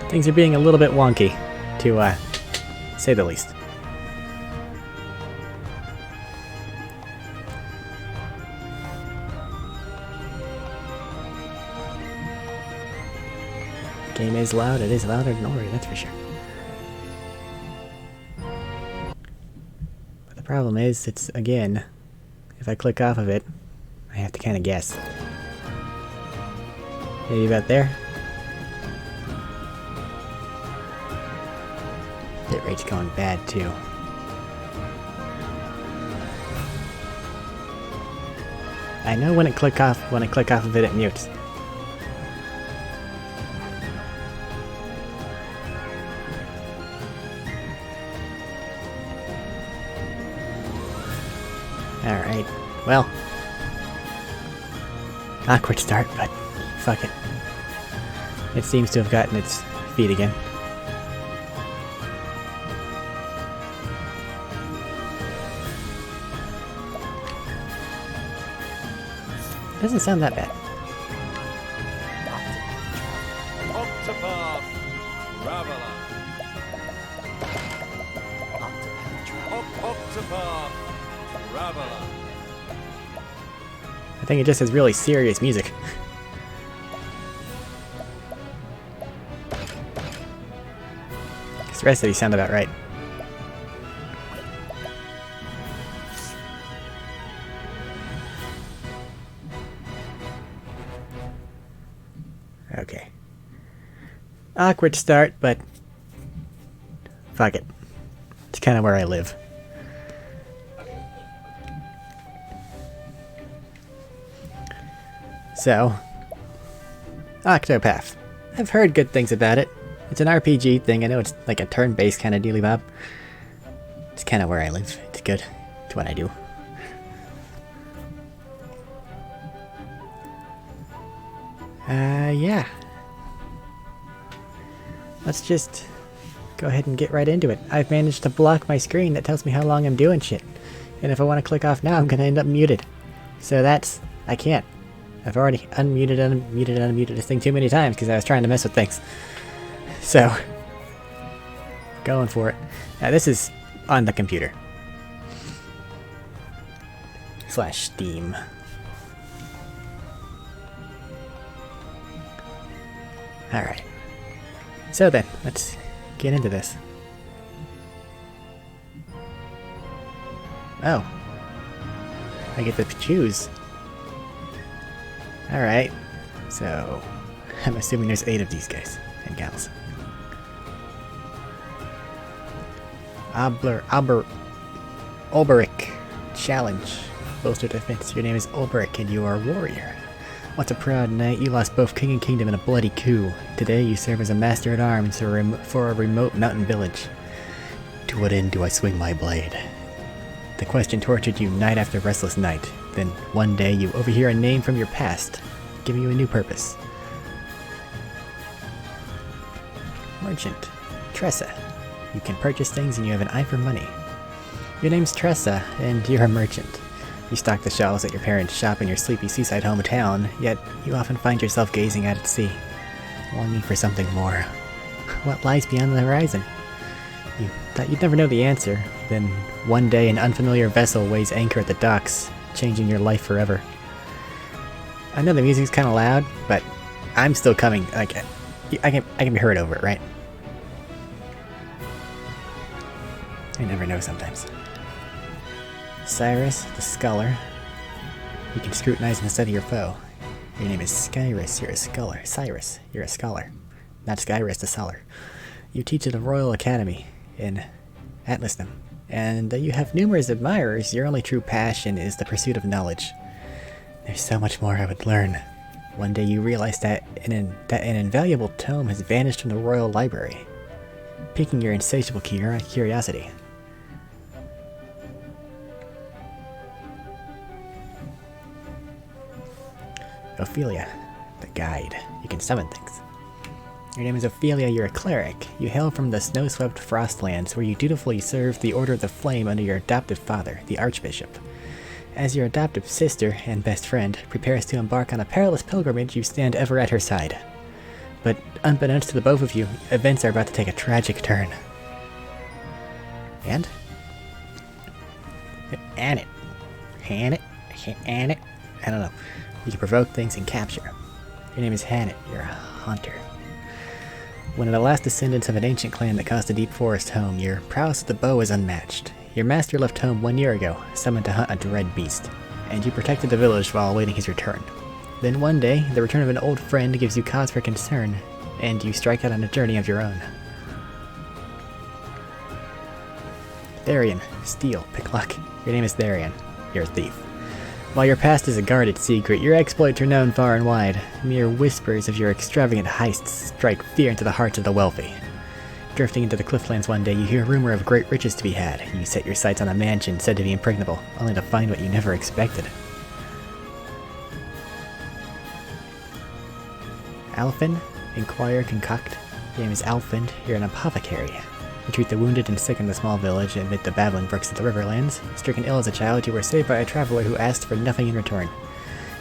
Things are being a little bit wonky, to say the least. Game is loud, it is louder than Ori, that's for sure. But the problem is, it's, again, if I click off of it, I have to kind of guess. Maybe about there? Bit rate's going bad too. I know when I click off of it, it mutes. Alright, well. Awkward start, but fuck it. It seems to have gotten its feet again. Doesn't sound that bad. Octopath, Traveler. Octopath, Traveler. I think it just has really serious music. The rest of these sound about right. Okay. Awkward start, but fuck it. It's kind of where I live. So, Octopath. I've heard good things about it. It's an RPG thing. I know it's like a turn-based kind of dealy-bob. It's kind of where I live. It's good. It's what I do. Yeah. Let's just go ahead and get right into it. I've managed to block my screen that tells me how long I'm doing shit. And if I want to click off now, I'm going to end up muted. So that's... I can't. I've already unmuted this thing too many times because I was trying to mess with things. So, going for it. Now this is on the computer. / Steam. Alright. So then, let's get into this. Oh. I get to choose. Alright. So, I'm assuming there's 8 of these guys and gals. Olberic. Challenge. Bolster defense. Your name is Olberic and you are a warrior. Once a proud knight, you lost both king and kingdom in a bloody coup. Today you serve as a master-at-arms for a remote mountain village. To what end do I swing my blade? The question tortured you night after restless night. Then, one day, you overhear a name from your past, giving you a new purpose. Merchant. Tressa. You can purchase things and you have an eye for money. Your name's Tressa, and you're a merchant. You stock the shelves at your parents' shop in your sleepy seaside hometown, yet you often find yourself gazing out at sea, longing for something more. What lies beyond the horizon? You thought you'd never know the answer, then one day an unfamiliar vessel weighs anchor at the docks, changing your life forever. I know the music's kind of loud, but I'm still coming. Like, I can be heard over it, right? I never know sometimes. Cyrus, the scholar. You can scrutinize and study your foe. Your name is Skyrus, you're a scholar. Cyrus, you're a scholar. Not Skyrus, the scholar. You teach at the Royal Academy in Atlasnum, and though you have numerous admirers, your only true passion is the pursuit of knowledge. There's so much more I would learn. One day you realize that an invaluable tome has vanished from the Royal Library, piquing your insatiable curiosity. Ophelia, the guide. You can summon things. Your name is Ophelia, you're a cleric. You hail from the snow-swept Frostlands, where you dutifully serve the Order of the Flame under your adoptive father, the Archbishop. As your adoptive sister and best friend prepares to embark on a perilous pilgrimage, you stand ever at her side. but unbeknownst to the both of you, events are about to take a tragic turn. And? And it. I don't know. You can provoke things and capture. Your name is Hannet. You're a hunter. One of the last descendants of an ancient clan that caused a deep forest home, your prowess with the bow is unmatched. Your master left home 1 year ago, summoned to hunt a dread beast, and you protected the village while awaiting his return. Then one day, the return of an old friend gives you cause for concern, and you strike out on a journey of your own. Therian, steal, pick luck. Your name is Therian. You're a thief. While your past is a guarded secret, your exploits are known far and wide. Mere whispers of your extravagant heists strike fear into the hearts of the wealthy. Drifting into the Clifflands one day, you hear a rumor of great riches to be had. You set your sights on a mansion said to be impregnable, only to find what you never expected. Alfin? Inquire, concoct. Your name is Alfin. You're an apothecary. You treat the wounded and sick in the small village amid the babbling brooks of the Riverlands. Stricken ill as a child, you were saved by a traveler who asked for nothing in return,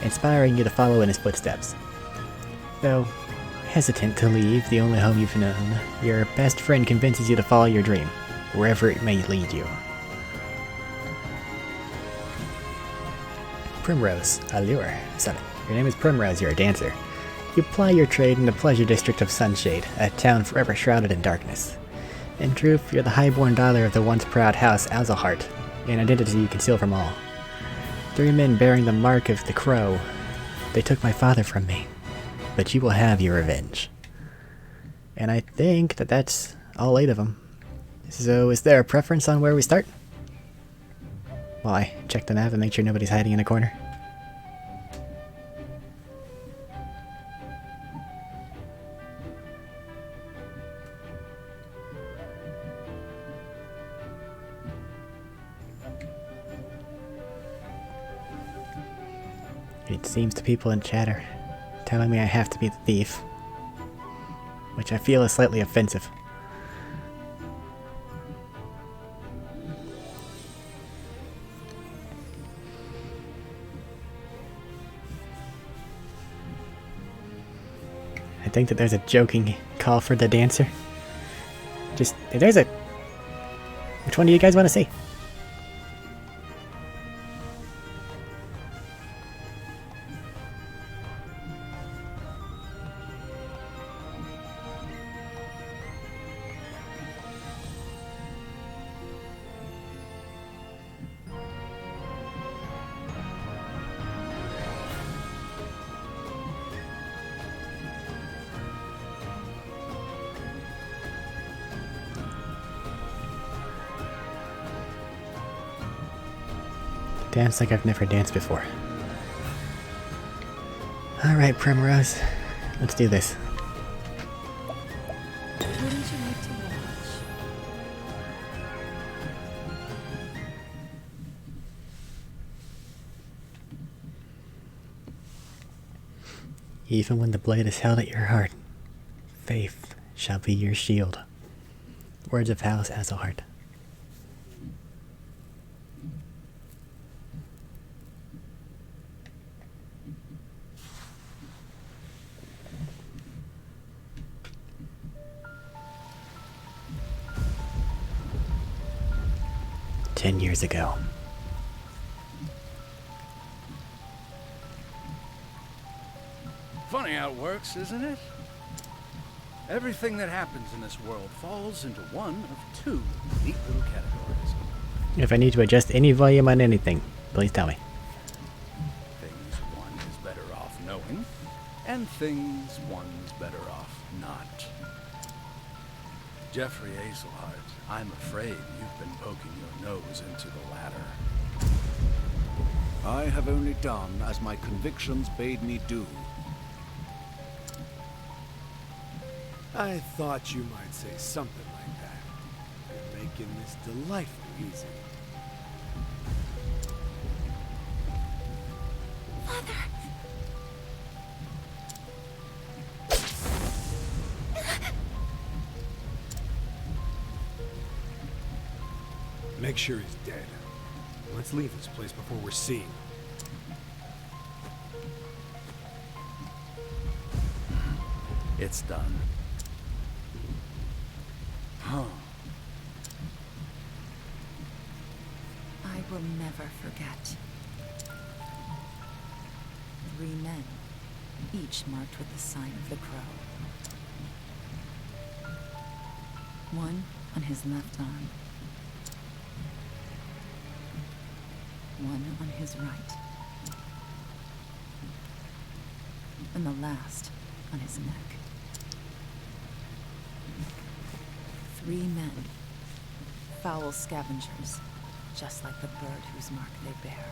inspiring you to follow in his footsteps. Though hesitant to leave the only home you've known, your best friend convinces you to follow your dream, wherever it may lead you. Primrose, allure. Summit. Your name is Primrose, you're a dancer. You ply your trade in the pleasure district of Sunshade, a town forever shrouded in darkness. In truth, you're the highborn daughter of the once proud house Azalhart, an identity you conceal from all. 3 men bearing the mark of the crow. They took my father from me, but you will have your revenge. And I think that's all 8 of them. So is there a preference on where we start? While I check the map and make sure nobody's hiding in a corner. It seems to people in chatter, telling me I have to be the thief, which I feel is slightly offensive. I think that there's a joking call for the dancer. Which one do you guys want to see? Dance like I've never danced before. Alright, Primrose. Let's do this. What would you like to watch? Even when the blade is held at your heart, faith shall be your shield. Words of House Azalhart. Years ago. Funny how it works, isn't it? Everything that happens in this world falls into one of 2 neat little categories. If I need to adjust any volume on anything, please tell me. Things one is better off knowing, and things one's better off not. Jeffrey Azalhart, I'm afraid you've been poking your nose into the latter. I have only done as my convictions bade me do. I thought you might say something like that. You're making this delightfully easy. Make sure he's dead. Let's leave this place before we're seen. It's done. I will never forget. 3 men, each marked with the sign of the crow. One on his left arm. One on his right. And the last on his neck. 3 men. Foul scavengers, just like the bird whose mark they bear.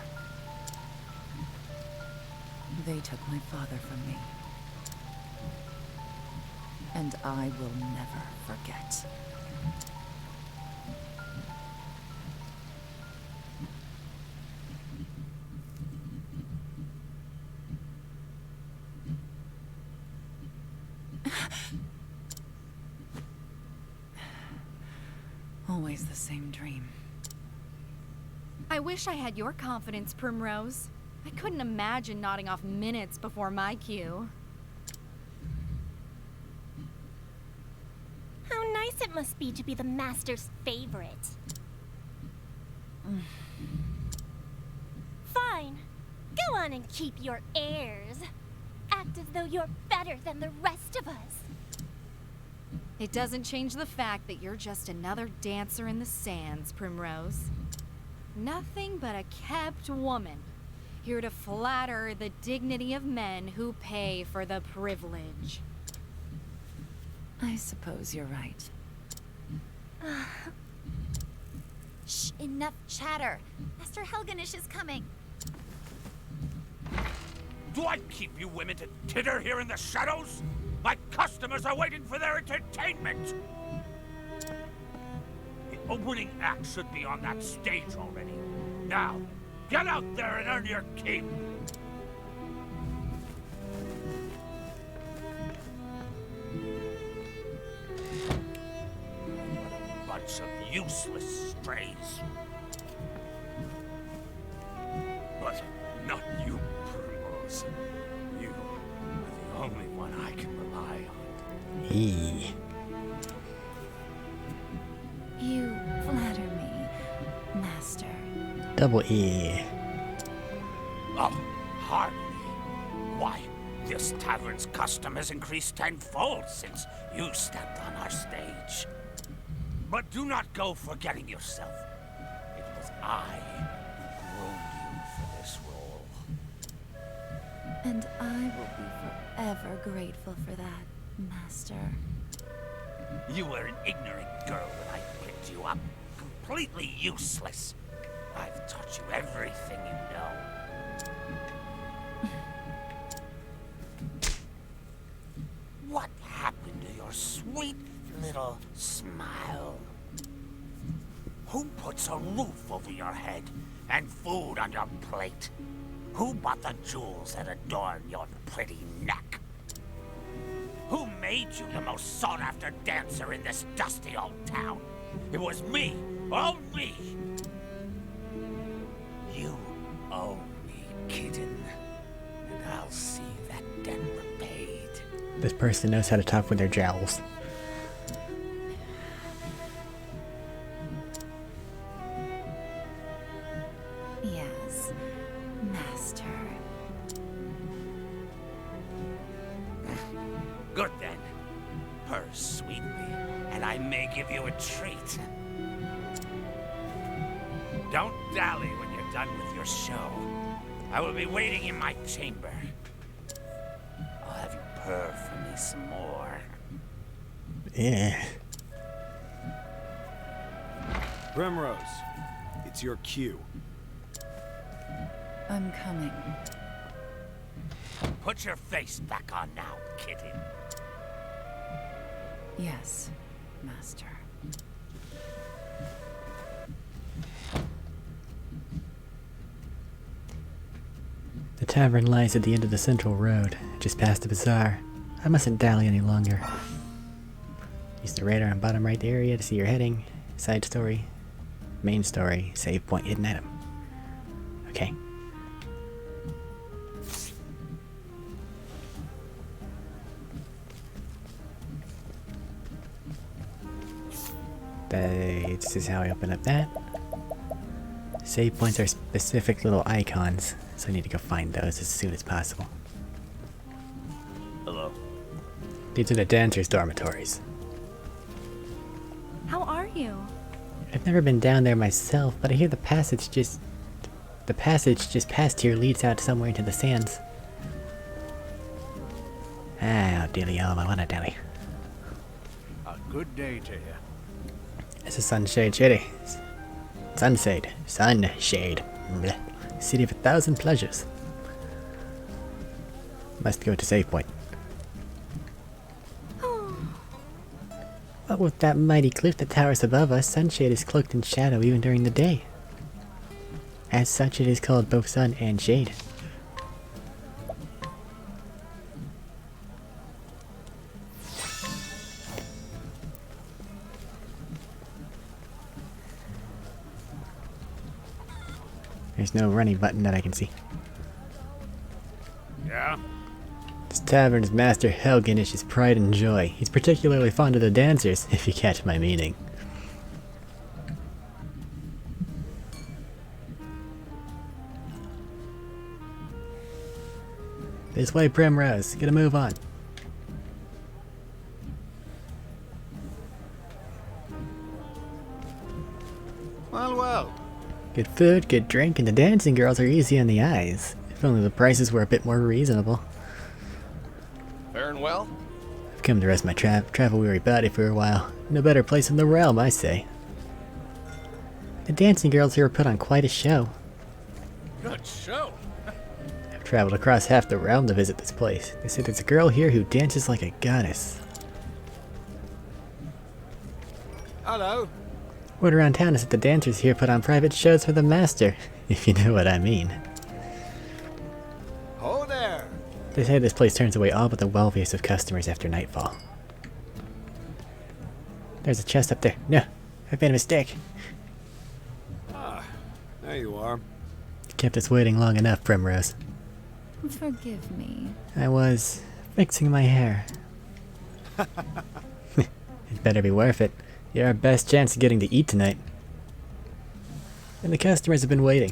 They took my father from me. And I will never forget. Always the same dream. I wish I had your confidence, Primrose. I couldn't imagine nodding off minutes before my cue. How nice it must be to be the Master's favorite. Fine. Go on and keep your airs. Act as though you're better than the rest of us. It doesn't change the fact that you're just another dancer in the sands, Primrose. Nothing but a kept woman, here to flatter the dignity of men who pay for the privilege. I suppose you're right. Shh, enough chatter. Master Helganish is coming. Do I keep you women to titter here in the shadows? My customers are waiting for their entertainment! The opening act should be on that stage already. Now, get out there and earn your keep! Bunch of useless strays. But not you, Primrose. You are the only one I can rely on. E. You flatter me, Master. Double E. Oh, hardly. Why, this tavern's custom has increased tenfold since you stepped on our stage. But do not go forgetting yourself. It was I who groomed you for this role. And I will be forever grateful for that, Master. You were an ignorant girl when I picked you up. Completely useless. I've taught you everything you know. What happened to your sweet little smile? Who puts a roof over your head and food on your plate? Who bought the jewels that adorn your pretty neck? Who made you the most sought-after dancer in this dusty old town? It was me, all me. You owe me, kitten, and I'll see that debt repaid. This person knows how to talk with their jowls. Yes, Master. Good then. Purr sweetly, and I may give you a treat. Don't dally when you're done with your show. I will be waiting in my chamber. I'll have you purr for me some more. Yeah. Primrose, it's your cue. I'm coming. Put your face back on now, kitten. Yes, Master. The tavern lies at the end of the central road, just past the bazaar. I mustn't dally any longer. Use the radar on bottom right area to see your heading. Side story. Main story. Save point hidden item. Okay. This is how I open up that. Save points are specific little icons, so I need to go find those as soon as possible. Hello. These are the dancers' dormitories. How are you? I've never been down there myself, but I hear the passage just past here leads out somewhere into the sands. Ah, dilly oh, I wanna dilly. A good day to you. It's a sunshade shady. Sunshade. Sunshade. Blech. City of 1,000 pleasures. Must go to save point. But with that mighty cliff that towers above us, Sunshade is cloaked in shadow even during the day. As such, it is called both sun and shade. There's no running button that I can see. Yeah? This tavern is Master Helgenish's pride and joy. He's particularly fond of the dancers, if you catch my meaning. This way, Primrose. Get a move on. Well, well. Good food, good drink, and the dancing girls are easy on the eyes. If only the prices were a bit more reasonable. Faring well? I've come to rest my travel-weary body for a while. No better place in the realm, I say. The dancing girls here put on quite a show. Good show. I've traveled across half the realm to visit this place. They say there's a girl here who dances like a goddess. Hello. Word around town is that the dancers here put on private shows for the master, if you know what I mean. Ho there. They say this place turns away all but the wealthiest of customers after nightfall. There's a chest up there. No, I've made a mistake. Ah, there you are. You kept us waiting long enough, Primrose. Forgive me. I was fixing my hair. It better be worth it. You're our best chance of getting to eat tonight. And the customers have been waiting.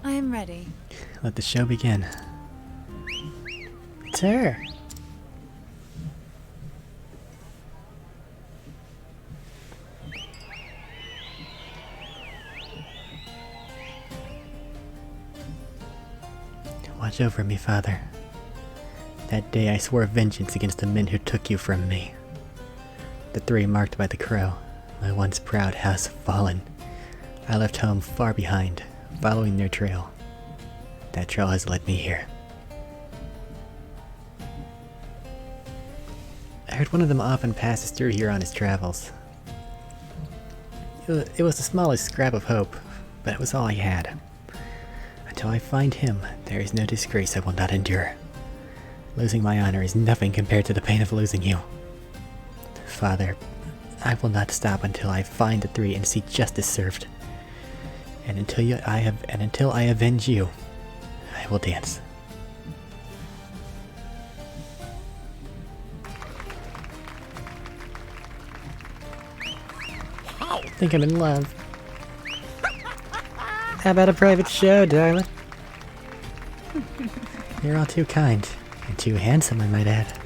I am ready. Let the show begin. It's her. Watch over me, Father. That day I swore vengeance against the men who took you from me. The three marked by the crow, my once proud house have fallen. I left home far behind, following their trail. That trail has led me here. I heard one of them often passes through here on his travels. It was the smallest scrap of hope, but it was all I had. Until I find him, there is no disgrace I will not endure. Losing my honor is nothing compared to the pain of losing you. Father, I will not stop until I find the three and see justice served. And until I avenge you, I will dance. I think I'm in love. How about a private show, darling? You're all too kind. And too handsome, I might add.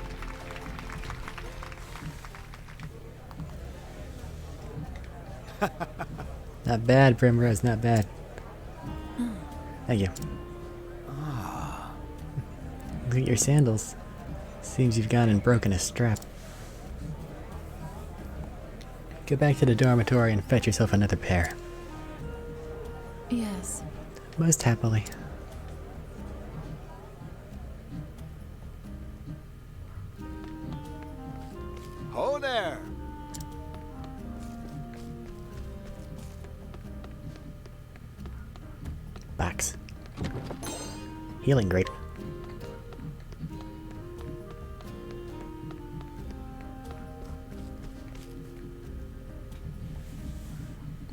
Not bad, Primrose, not bad. Thank you. Look at your sandals. Seems you've gone and broken a strap. Go back to the dormitory and fetch yourself another pair. Yes. Most happily. Ho there. Box. Healing grape.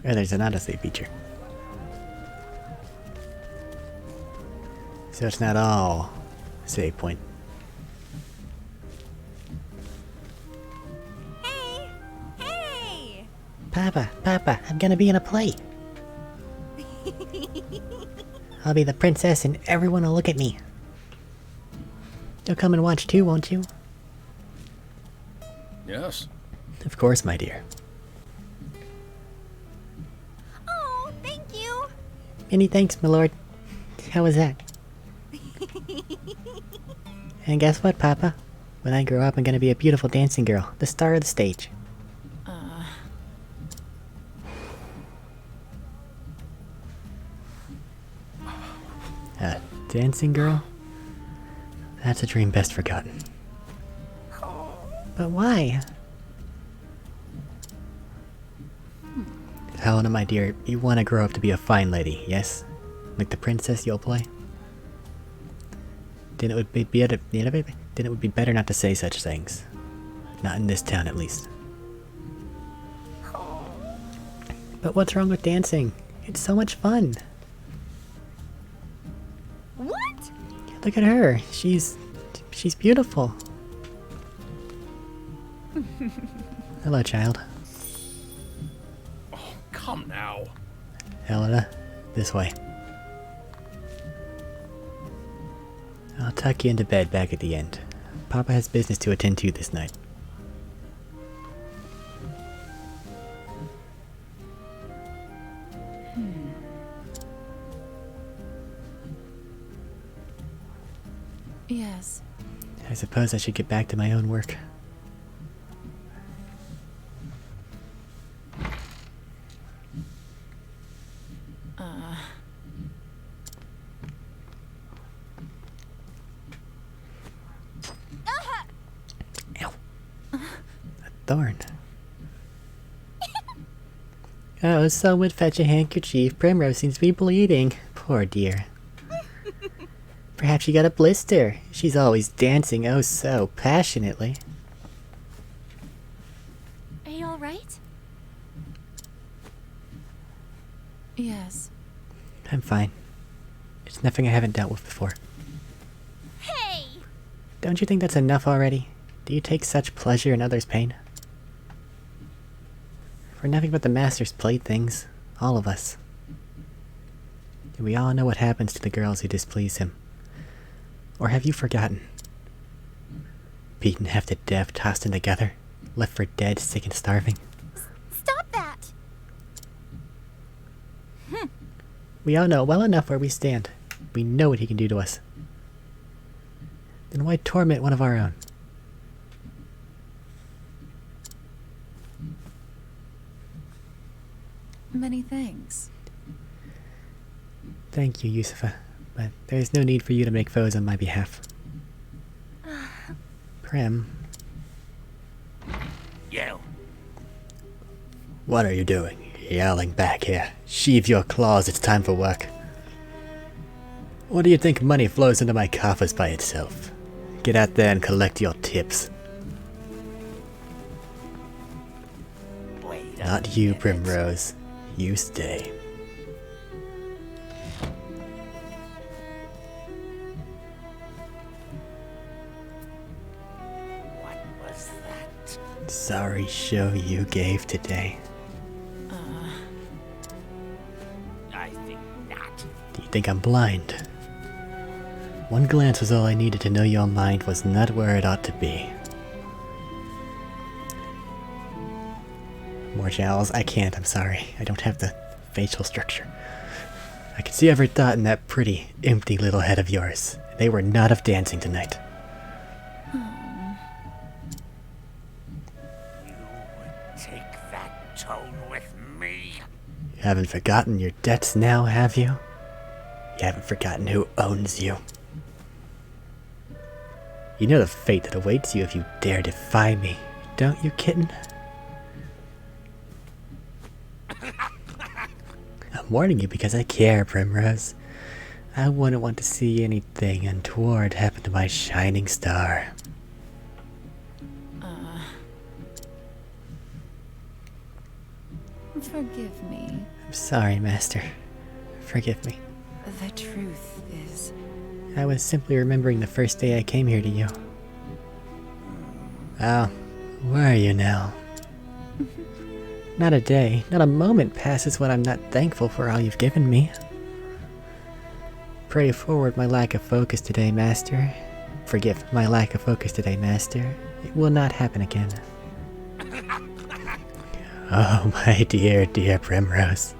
Oh, there's an autosave feature. So it's not all save point. Papa, Papa, I'm gonna be in a play. I'll be the princess and everyone will look at me. You'll come and watch too, won't you? Yes. Of course, my dear. Oh, thank you. Many thanks, my lord. How was that? And guess what, Papa? When I grow up, I'm gonna be a beautiful dancing girl, the star of the stage. A dancing girl? That's a dream best forgotten. But why? Helena, my dear, you want to grow up to be a fine lady, yes? Like the princess you'll play? Then it would be better not to say such things. Not in this town, at least. But what's wrong with dancing? It's so much fun. What? Look at her. She's beautiful. Hello, child. Oh, come now. Helena, this way. I'll tuck you into bed back at the end. Papa has business to attend to this night. Yes. I suppose I should get back to my own work. Ow. A thorn. Oh, someone would fetch a handkerchief. Primrose seems to be bleeding. Poor dear. Perhaps she got a blister. She's always dancing oh so passionately. Are you alright? Yes. I'm fine. It's nothing I haven't dealt with before. Hey! Don't you think that's enough already? Do you take such pleasure in others' pain? We're nothing but the Master's playthings. All of us. And we all know what happens to the girls who displease him. Or have you forgotten? Beaten half to death, tossed in together, left for dead, sick and starving. Stop that! We all know well enough where we stand. We know what he can do to us. Then why torment one of our own? Many thanks. Thank you, Yusufa, but there is no need for you to make foes on my behalf. Prim. You. What are you doing? Yelling back here. Sheathe your claws, it's time for work. What do you think money flows into my coffers by itself? Get out there and collect your tips. Wait a Not you, minute. Primrose. You stay. What was that? Sorry show you gave today. I think not. Do you think I'm blind? One glance was all I needed to know your mind was not where it ought to be. More jowls? I can't, I'm sorry. I don't have the facial structure. I can see every thought in that pretty, empty little head of yours. They were not of dancing tonight. You would take that tone with me? You haven't forgotten your debts now, have you? You haven't forgotten who owns you. You know the fate that awaits you if you dare defy me, don't you, kitten? I'm warning you because I care, Primrose. I wouldn't want to see anything untoward happen to my shining star. Forgive me. I'm sorry, Master. Forgive me. The truth is... I was simply remembering the first day I came here to you. Oh, where are you now? Not a day, not a moment passes when I'm not thankful for all you've given me. Pray forward my lack of focus today, Master. Forgive my lack of focus today, Master. It will not happen again. Oh, my dear, dear Primrose.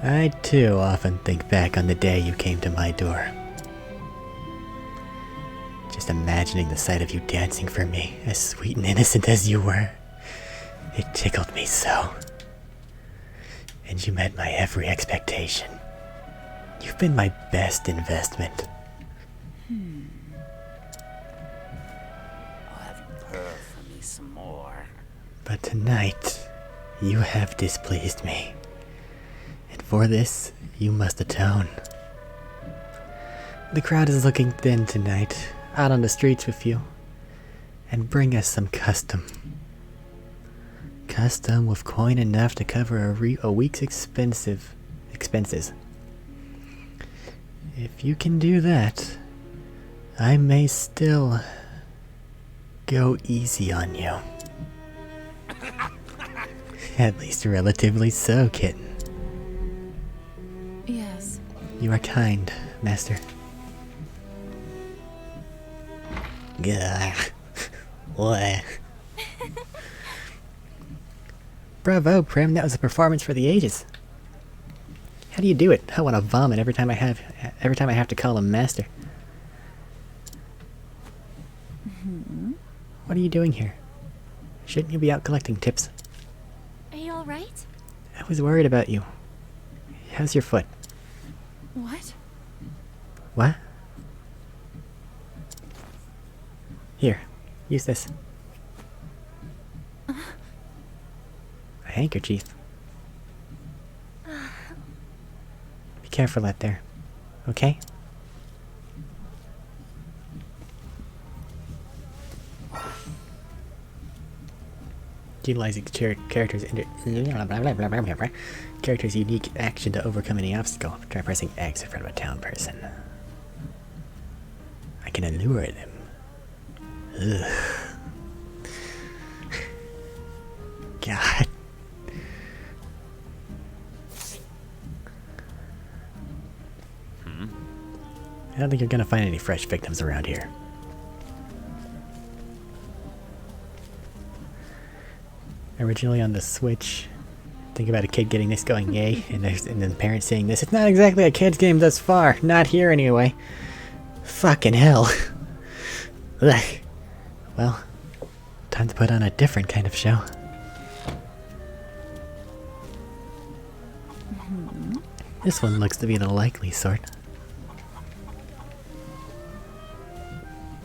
I too often think back on the day you came to my door. Just imagining the sight of you dancing for me, as sweet and innocent as you were. It tickled me so. And you met my every expectation. You've been my best investment. I'll have you purr for me some more. But tonight, you have displeased me. And for this, you must atone. The crowd is looking thin tonight, out on the streets with you. And bring us some custom. Custom with coin enough to cover a week's expenses. If you can do that, I may still go easy on you. At least relatively so, kitten. Yes. You are kind, Master. Gah. What? Bravo, Prim. That was a performance for the ages. How do you do it? I want to vomit every time I have to call him Master. What are you doing here? Shouldn't you be out collecting tips? Are you alright? I was worried about you. How's your foot? What? What? Here, use this. A handkerchief. Be careful out there, okay? Utilizing character's unique action to overcome any obstacle. Try pressing X in front of a town person. I can allure them. Ugh. God. I don't think you're gonna find any fresh victims around here. Originally on the Switch, think about a kid getting this going yay, and then the parents saying this. It's not exactly a kid's game thus far. Not here anyway. Fucking hell. Ugh. Well, time to put on a different kind of show. This one looks to be the likely sort.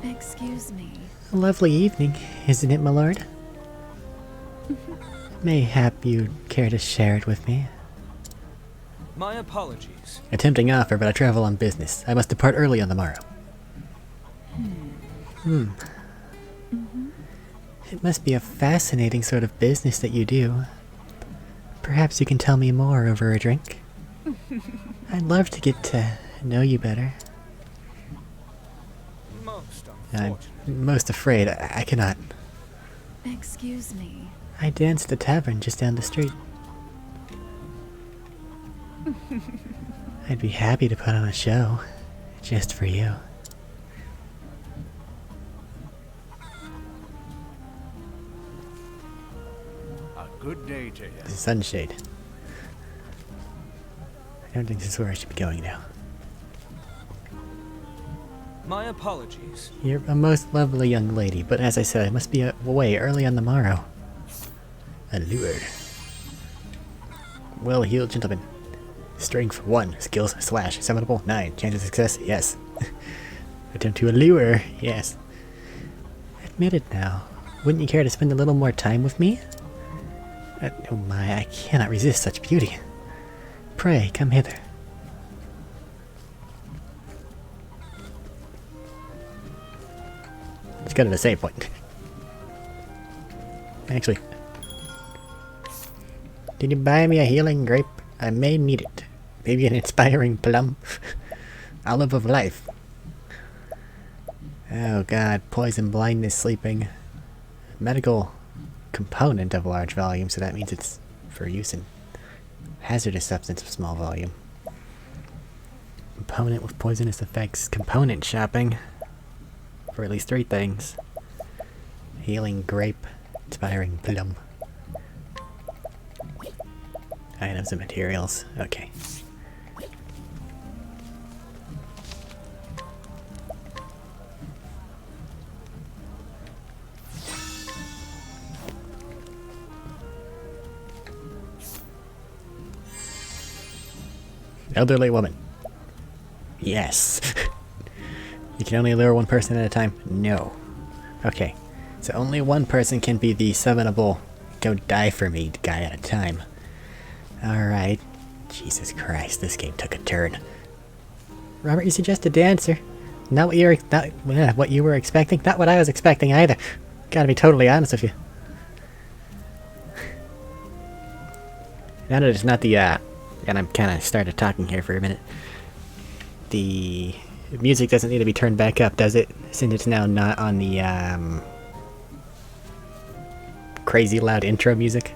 Excuse me. A lovely evening, isn't it, my lord? Mayhap you'd care to share it with me? My apologies. A tempting offer, but I travel on business. I must depart early on the morrow. It must be a fascinating sort of business that you do. Perhaps you can tell me more over a drink? I'd love to get to know you better. Most I'm unfortunate. most afraid I cannot. Excuse me. I dance at the tavern just down the street. I'd be happy to put on a show, just for you. A good day to you. The sunshade. I don't think this is where I should be going now. My apologies. You're a most lovely young lady, but as I said, I must be away early on the morrow. Allured. Well-heeled gentleman. Strength 1. Skills / summonable 9. Chance of success, yes. Attempt to allure, yes. Admit it now. Wouldn't you care to spend a little more time with me? Oh my, I cannot resist such beauty. Pray, come hither. Let's go to the save point. Actually, did you buy me a healing grape? I may need it. Maybe an inspiring plum. Olive of life. Oh god, poison, blindness, sleeping. Medical component of large volume, so that means it's for use in hazardous substance of small volume. Component with poisonous effects. Component shopping. For at least 3 things. Healing grape. Inspiring plum. Items and materials. Okay. Elderly woman. Yes. You can only lure one person at a time? No. Okay. So only one person can be the summonable go die for me guy at a time. Alright. Jesus Christ, this game took a turn. Robert, you suggested dancer. Not what you were expecting? Not what I was expecting either. Gotta be totally honest with you. Now that it's not the, and I'm kinda started talking here for a minute. The music doesn't need to be turned back up, does it? Since it's now not on the, crazy loud intro music.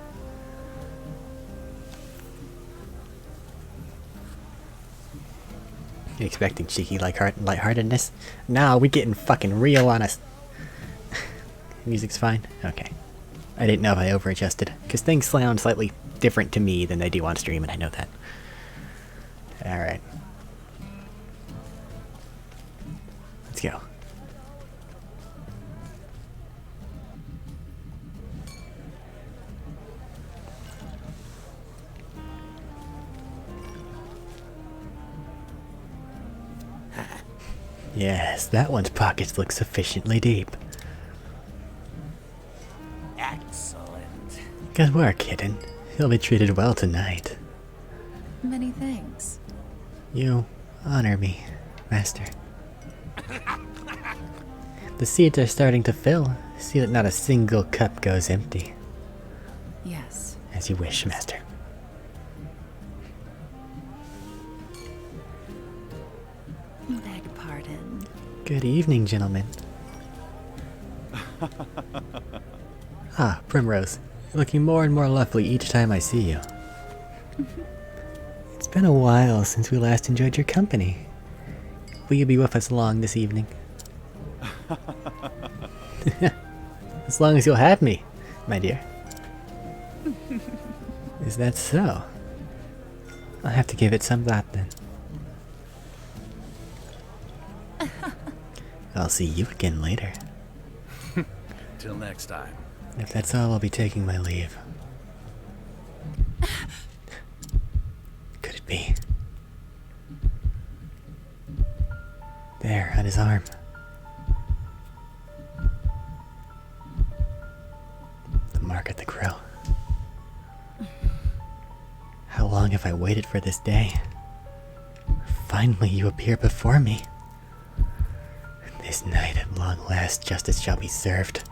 You expecting cheeky lightheartedness? Nah, we getting fucking real on us. Music's fine? Okay. I didn't know if I over-adjusted, because things sound slightly different to me than they do on stream, and I know that. Alright. Let's go. Yes, that one's pockets look sufficiently deep. Excellent. Good work, kitten. You'll be treated well tonight. Many thanks. You honor me, Master. The seats are starting to fill. See that not a single cup goes empty. Yes. As you wish, Master. Beg pardon. Good evening, gentlemen. Ah, Primrose. You're looking more and more lovely each time I see you. It's been a while since we last enjoyed your company. Will you be with us long this evening? As long as you'll have me, my dear. Is that so? I'll have to give it some thought then. I'll see you again later. Till next time. If that's all, I'll be taking my leave. Could it be? There, on his arm. The mark at the crow. How long have I waited for this day? Finally, you appear before me. This night, at long last, justice shall be served.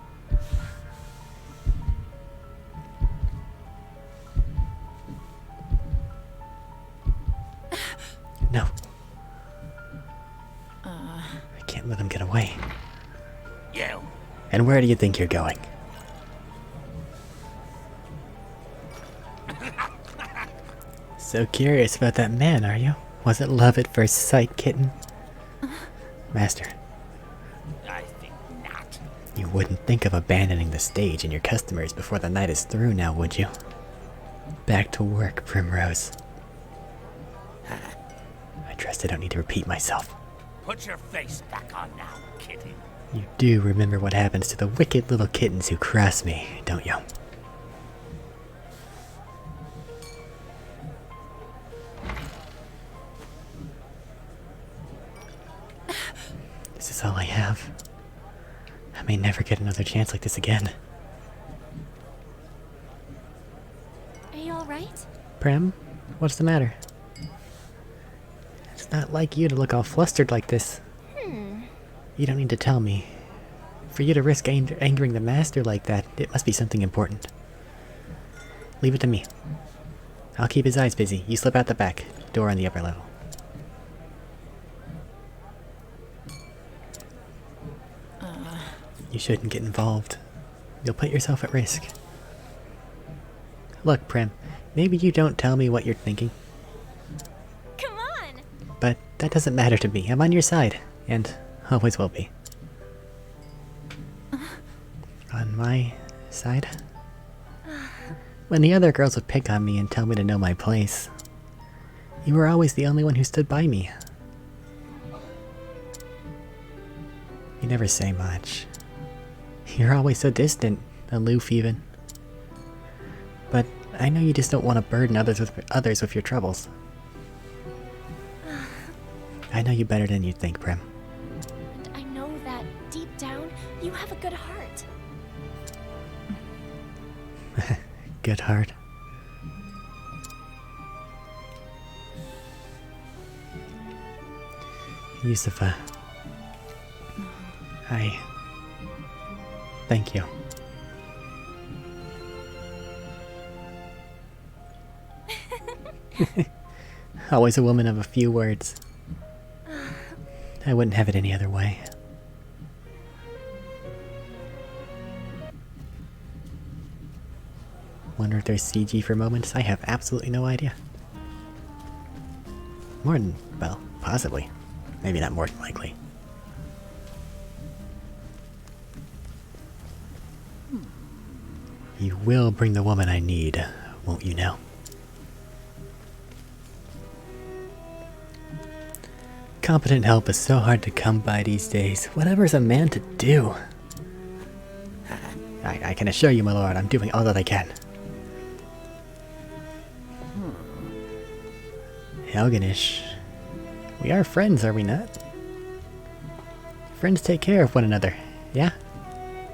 No. I can't let him get away. You. And where do you think you're going? So curious about that man, are you? Was it love at first sight, kitten? Master, I think not. you wouldn't think of abandoning the stage and your customers before the night is through now, would you? Back to work, Primrose. I trust I don't need to repeat myself. Put your face back on now, kitty. You do remember what happens to the wicked little kittens who cross me, don't you? This is all I have. I may never get another chance like this again. Are you alright? Prim, what's the matter? It's not like you to look all flustered like this. You don't need to tell me. For you to risk angering the master like that, it must be something important. Leave it to me. I'll keep his eyes busy. You slip out the back. Door on the upper level. You shouldn't get involved. You'll put yourself at risk. Look, Prim, maybe you don't tell me what you're thinking, Come on! but that doesn't matter to me. I'm on your side, and always will be. On my side? When the other girls would pick on me and tell me to know my place, you were always the only one who stood by me. You never say much. You're always so distant, aloof even. But I know you just don't want to burden others with your troubles. I know you better than you think, Prim. And I know that, deep down, you have a good heart. Good heart. Yusufa. I... thank you. Always a woman of a few words. I wouldn't have it any other way. Wonder if there's CG for moments? I have absolutely no idea. More than, well, possibly. Maybe not more than likely. You will bring the woman I need, won't you now? Competent help is so hard to come by these days. Whatever's a man to do. I can assure you, my lord, I'm doing all that I can. Helganish. We are friends, are we not? Friends take care of one another, yeah?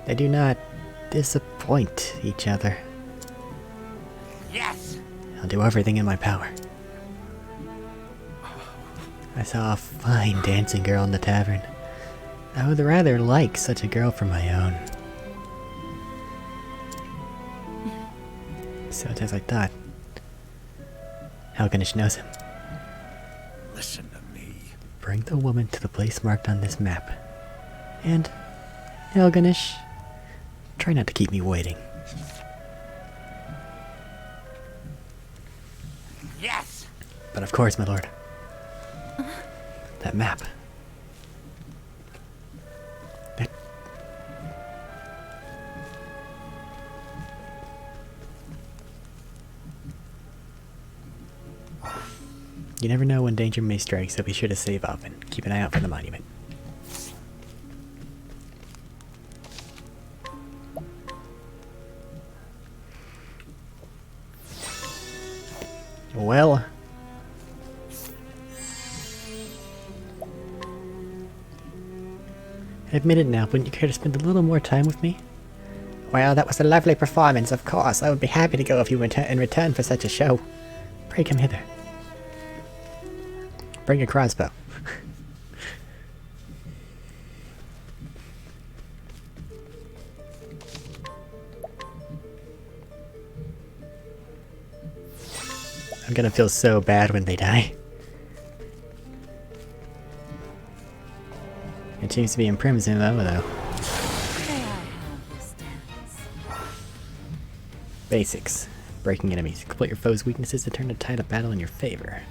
They do not disappoint each other. Yes! I'll do everything in my power. I saw a fine dancing girl in the tavern. I would rather like such a girl for my own. So it's as I thought. Helganish knows him. Listen to me. Bring the woman to the place marked on this map. And, Helganish, try not to keep me waiting. Yes! But of course, my lord. That map. That... You never know when danger may strike, so be sure to save up and keep an eye out for the monument. Well... Admit it now, wouldn't you care to spend a little more time with me? Well, that was a lovely performance, of course. I would be happy to go if you in return for such a show. Pray come hither. Bring a crossbow. I'm gonna feel so bad when they die. It seems to be in Prim's MO, though. May I have this dance? Basics. Breaking enemies. Exploit your foe's weaknesses to turn the tide of battle in your favor.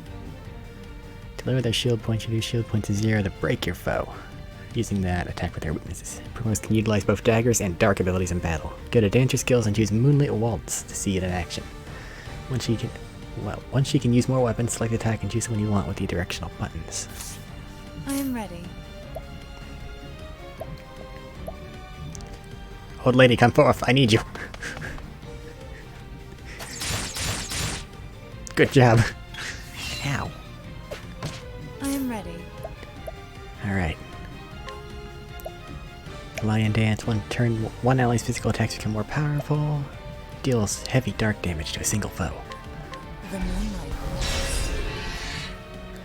To lower their shield points, reduce shield points to 0 to break your foe. Using that, attack with their weaknesses. Primrose can utilize both daggers and dark abilities in battle. Go to Dancer Skills and choose Moonlit Waltz to see it in action. Once she can use more weapons, select the attack and choose the one you want with the directional buttons. I am ready. Old lady, come forth. I need you. Good job. Ow. I am ready. Alright. Lion Dance. One ally's physical attacks become more powerful. Deals heavy dark damage to a single foe. The moonlight.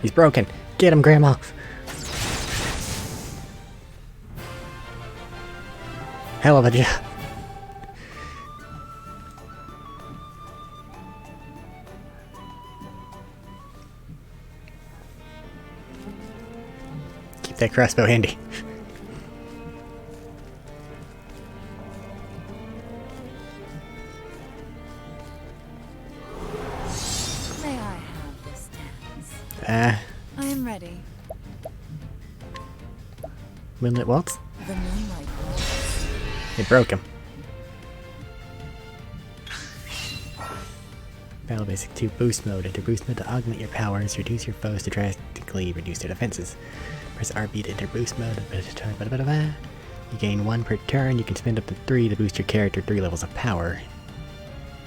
He's broken. Get him, Grandma. Hell of a job. Keep that crossbow handy. I am ready. Moonlit Waltz? The moonlight waltz. It broke him. Battle Basic 2 Boost Mode. Enter Boost Mode to augment your powers, reduce your foes to drastically reduce their defenses. Press RB to enter Boost Mode. You gain 1 per turn. You can spend up to 3 to boost your character 3 levels of power.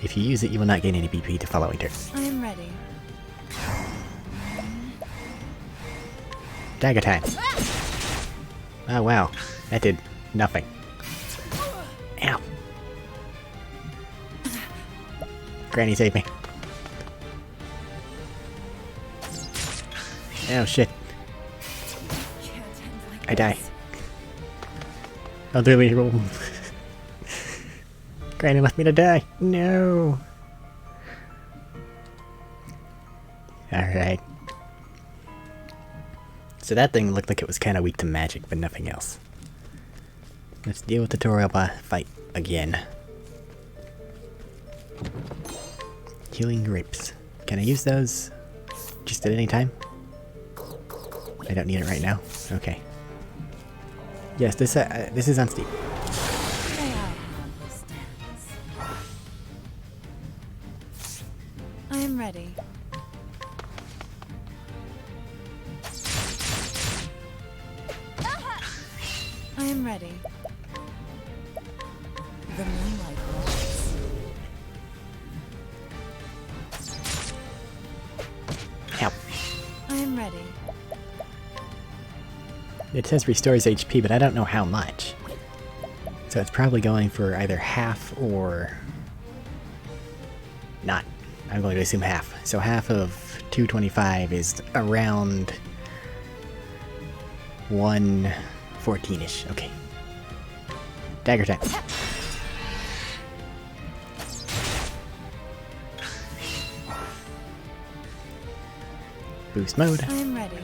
If you use it, you will not gain any BP the following turn. I am ready. Dagger time. Oh wow, that did nothing. Ow. Granny save me. Oh shit. I die. Elderly roll. Granny left me to die. No. Alright. So that thing looked like it was kind of weak to magic, but nothing else. Let's deal with the tutorial fight again. Healing grapes. Can I use those just at any time? I don't need it right now. Okay. Yes, this is on Steam. May I have this dance? I am ready. I am ready. The moonlight waltz. Ow. I am ready. It says restores HP, but I don't know how much. So it's probably going for either half or not. I'm going to assume half. So half of 225 is around 114-ish. Okay. Dagger time. Boost mode. I am ready.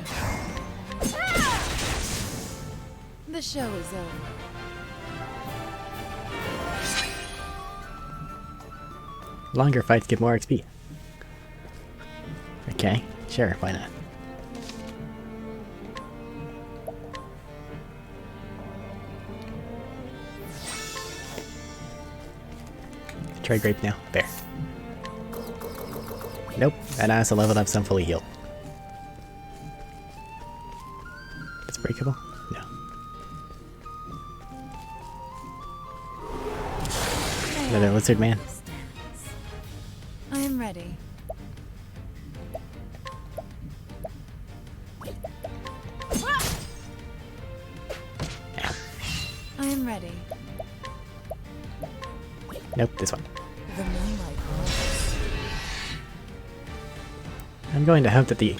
The show is over. Longer fights give more XP. Okay, sure, why not? Try grape now. There. Nope, and I also leveled up, so I'm fully healed. It's breakable? No. Another lizard man. I am ready. Ow. I am ready. Nope, this one. The moonlight waltz. I'm going to hope that the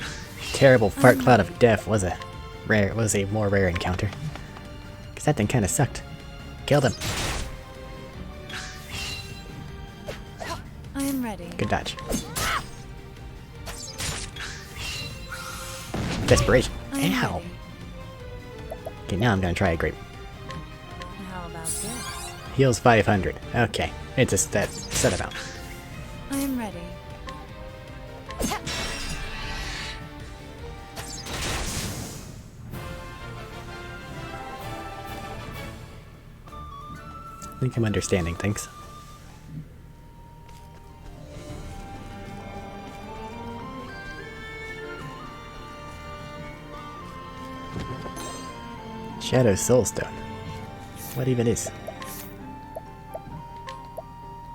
terrible fart cloud of death was a more rare encounter. Cause that thing kinda sucked. Killed him. I am ready. Good dodge. Desperation. I am Ow. ready. Okay, now I'm gonna try a grape. How about this? Heals 500. Okay, it's a set amount. I am ready. I think I'm understanding things. Shadow Soulstone. What even is?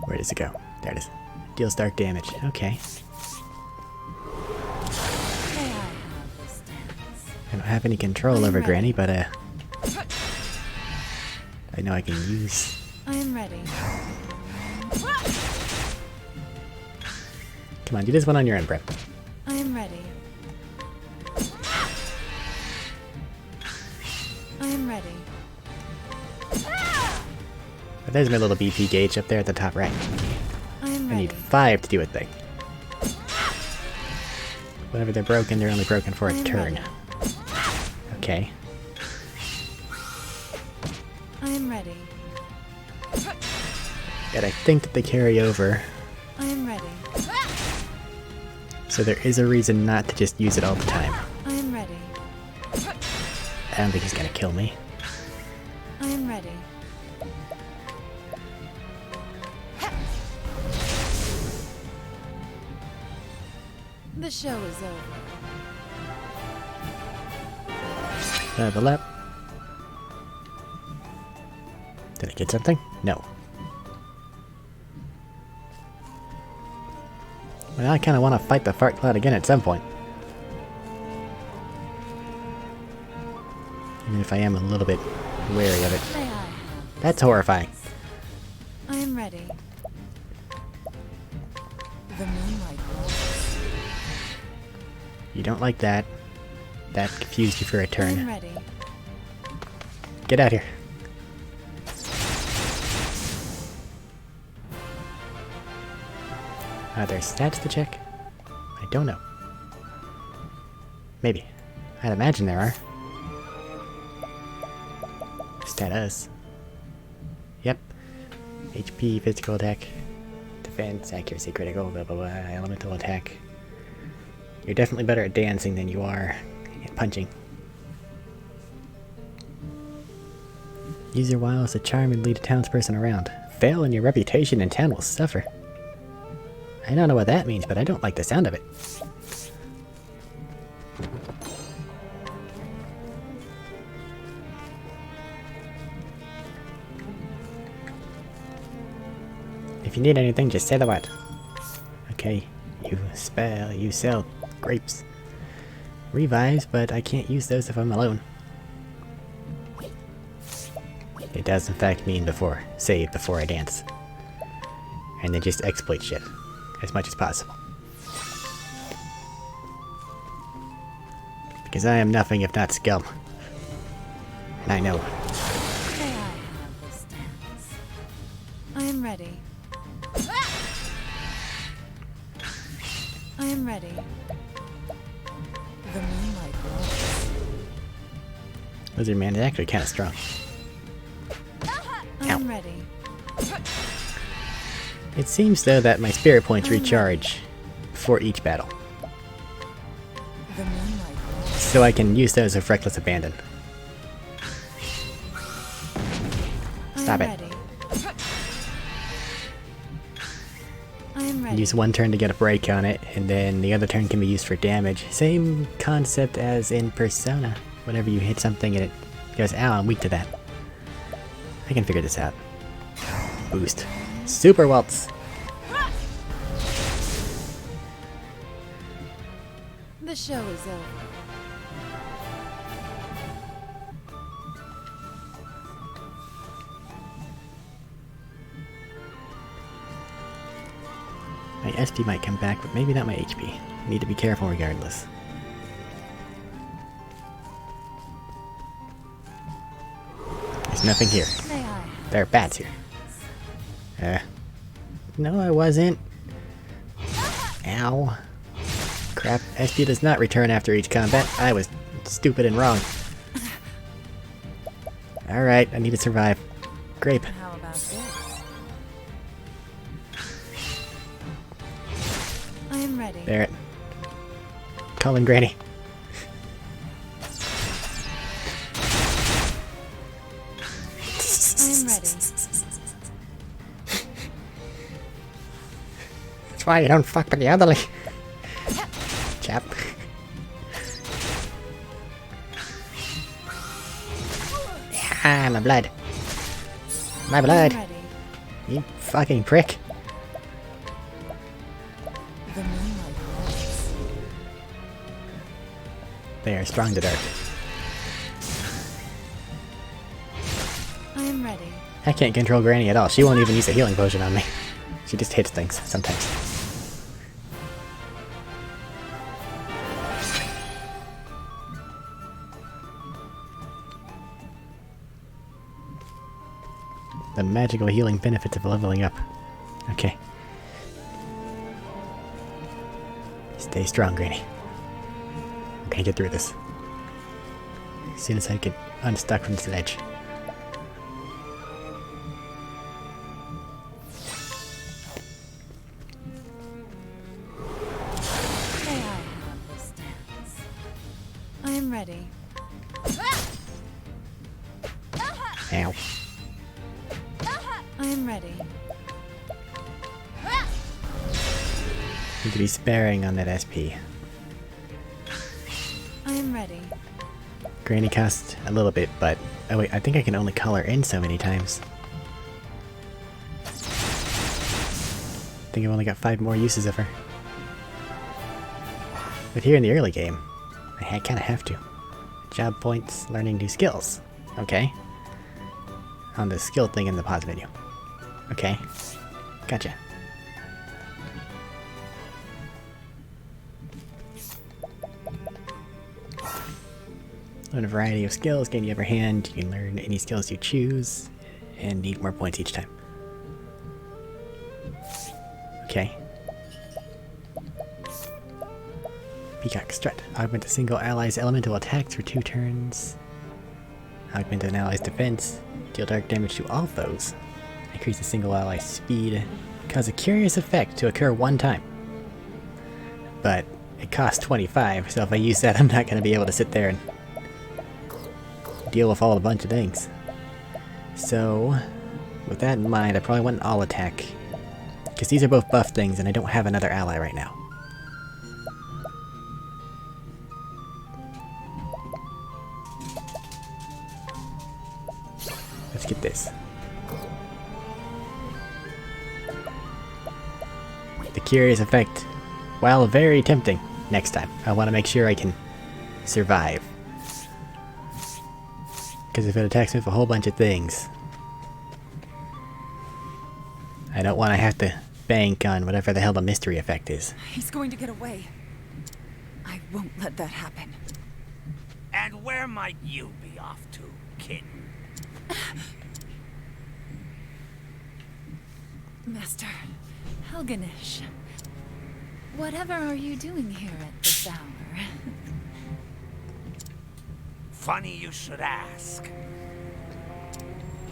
Where does it go? There it is. Deals dark damage. Okay. May I have this dance? I don't have any control I'm over ready. Granny, but I know I can use. I am ready. Come on, do this one on your own, Brett. I am ready. I am ready. Oh, there's my little BP gauge up there at the top right. I am I ready. need 5 to do a thing. Whenever they're broken, they're only broken for a I'm turn. ready. Okay. I am ready. And I think that they carry over. I am ready. So there is a reason not to just use it all the time. I am ready. I don't think he's gonna kill me. I am ready. The show is over. Level up. Did I get something? No. Well, I kind of want to fight the fart cloud again at some point. Even if I am a little bit wary of it. May I have That's horrifying. I am ready. The moonlight glows. You don't like that. That confused you for a I am turn. ready. Get out here. Are there stats to check? I don't know. Maybe. I'd imagine there are. Status. Yep. HP, physical attack, defense, accuracy, critical, blah blah blah, elemental attack. You're definitely better at dancing than you are at punching. Use your wiles to charm and lead a townsperson around. Fail and your reputation in town will suffer. I don't know what that means, but I don't like the sound of it. If you need anything, just say the word. Okay, you sell grapes. Revives, but I can't use those if I'm alone. It does in fact mean save before I dance. And then just exploit shit as much as possible. Because I am nothing if not scum. And I know. May I have this dance? I am ready. I am ready. The moonlight glows. Lizard Man is actually kind of strong. I am ready. It seems though that my spirit points recharge before each battle. The moonlight glows. So I can use those with reckless abandon. Stop I am it. ready. I am ready. Use one turn to get a break on it, and then the other turn can be used for damage. Same concept as in Persona. Whenever you hit something and it goes, ow, I'm weak to that. I can figure this out. Boost. Super Waltz! The show is over. My SP might come back, but maybe not my HP. Need to be careful regardless. There's nothing here. May I have There are bats here. No I wasn't. Ow. Crap, SP does not return after each combat. I was stupid and wrong. Alright, I need to survive. Grape. How about this? I am ready. Barrett. Calling Granny. I am ready. That's why you don't fuck with the elderly. Chap. Ah, my blood. My I am blood. ready. You fucking prick. The moonlight glows. They are strong to dark. I am ready. I can't control Granny at all. She won't even use a healing potion on me. She just hits things sometimes. The magical healing benefits of leveling up. Okay. Stay strong, Granny. I'm gonna get through this. As soon as I get unstuck from this ledge. May ready. Ow. I am ready. Need to be sparing on that SP. I am ready. Granny costs a little bit, but... Oh wait, I think I can only call her in so many times. I think I've only got 5 more uses of her. But here in the early game, I kinda have to. Job points, learning new skills. Okay. On the skill thing in the pause menu. Okay. Gotcha. Learn a variety of skills, gain the upper hand. You can learn any skills you choose, and need more points each time. Okay. Peacock Strut. Augment a single ally's elemental attacks for 2 turns. Augment an ally's defense. Deal dark damage to all foes. Increase a single ally's speed. Cause a curious effect to occur 1 time. But it costs 25, so if I use that, I'm not going to be able to sit there and deal with all a bunch of things. So, with that in mind, I probably want an all attack. Because these are both buff things, and I don't have another ally right now. Let's get this. The curious effect, while very tempting, next time. I want to make sure I can survive. Because if it attacks me with a whole bunch of things, I don't want to have to bank on whatever the hell the mystery effect is. He's going to get away. I won't let that happen. And where might you be off to, kitten? Master Helganish, whatever are you doing here at this hour? Funny you should ask.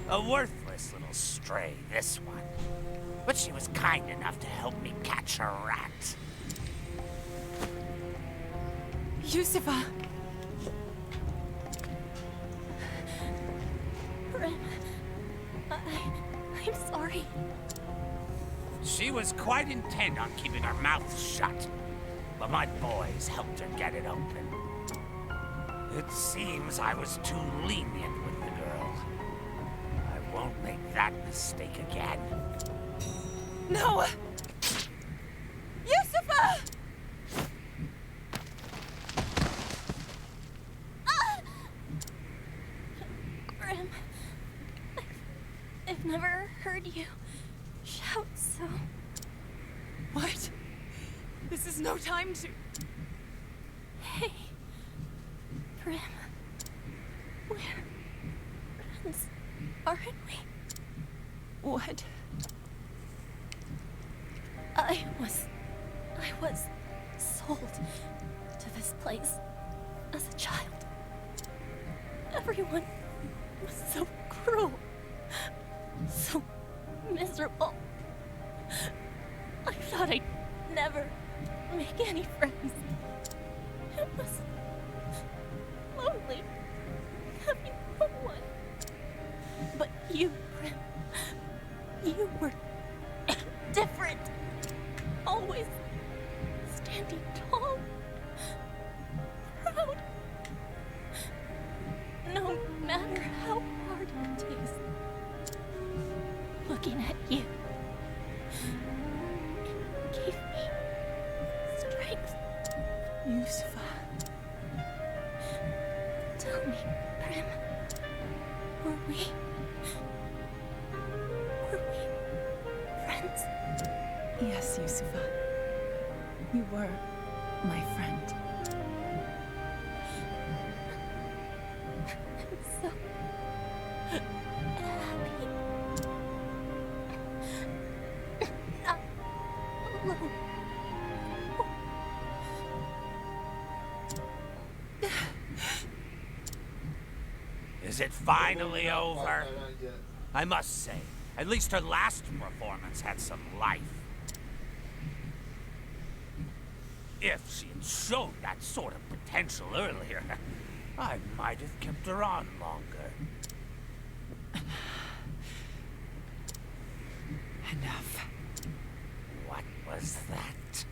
A worthless little stray, this one. But she was kind enough to help me catch a rat. Yusufa! Brim, I'm sorry. She was quite intent on keeping her mouth shut, but my boys helped her get it open. It seems I was too lenient with the girl. I won't make that mistake again. No! Yusufa! Brim, I've never heard you shout so. What? This is no time to... Hey, Brim, we're friends, aren't we? What? I was sold to this place as a child. Everyone was so cruel, so miserable. I thought I'd never make any friends. It was lonely having no one. But you, Brim, you were different. Always standing tall, proud. No matter how hard it is, looking at you gave me strength. Yusufa. Tell me, Brim, were we friends? Yes, Yusufa. You were my friend. I'm so happy. Not alone. Is it finally over? I must say, at least her last performance had some life. If she had showed that sort of potential earlier, I might have kept her on longer. Enough. What was that?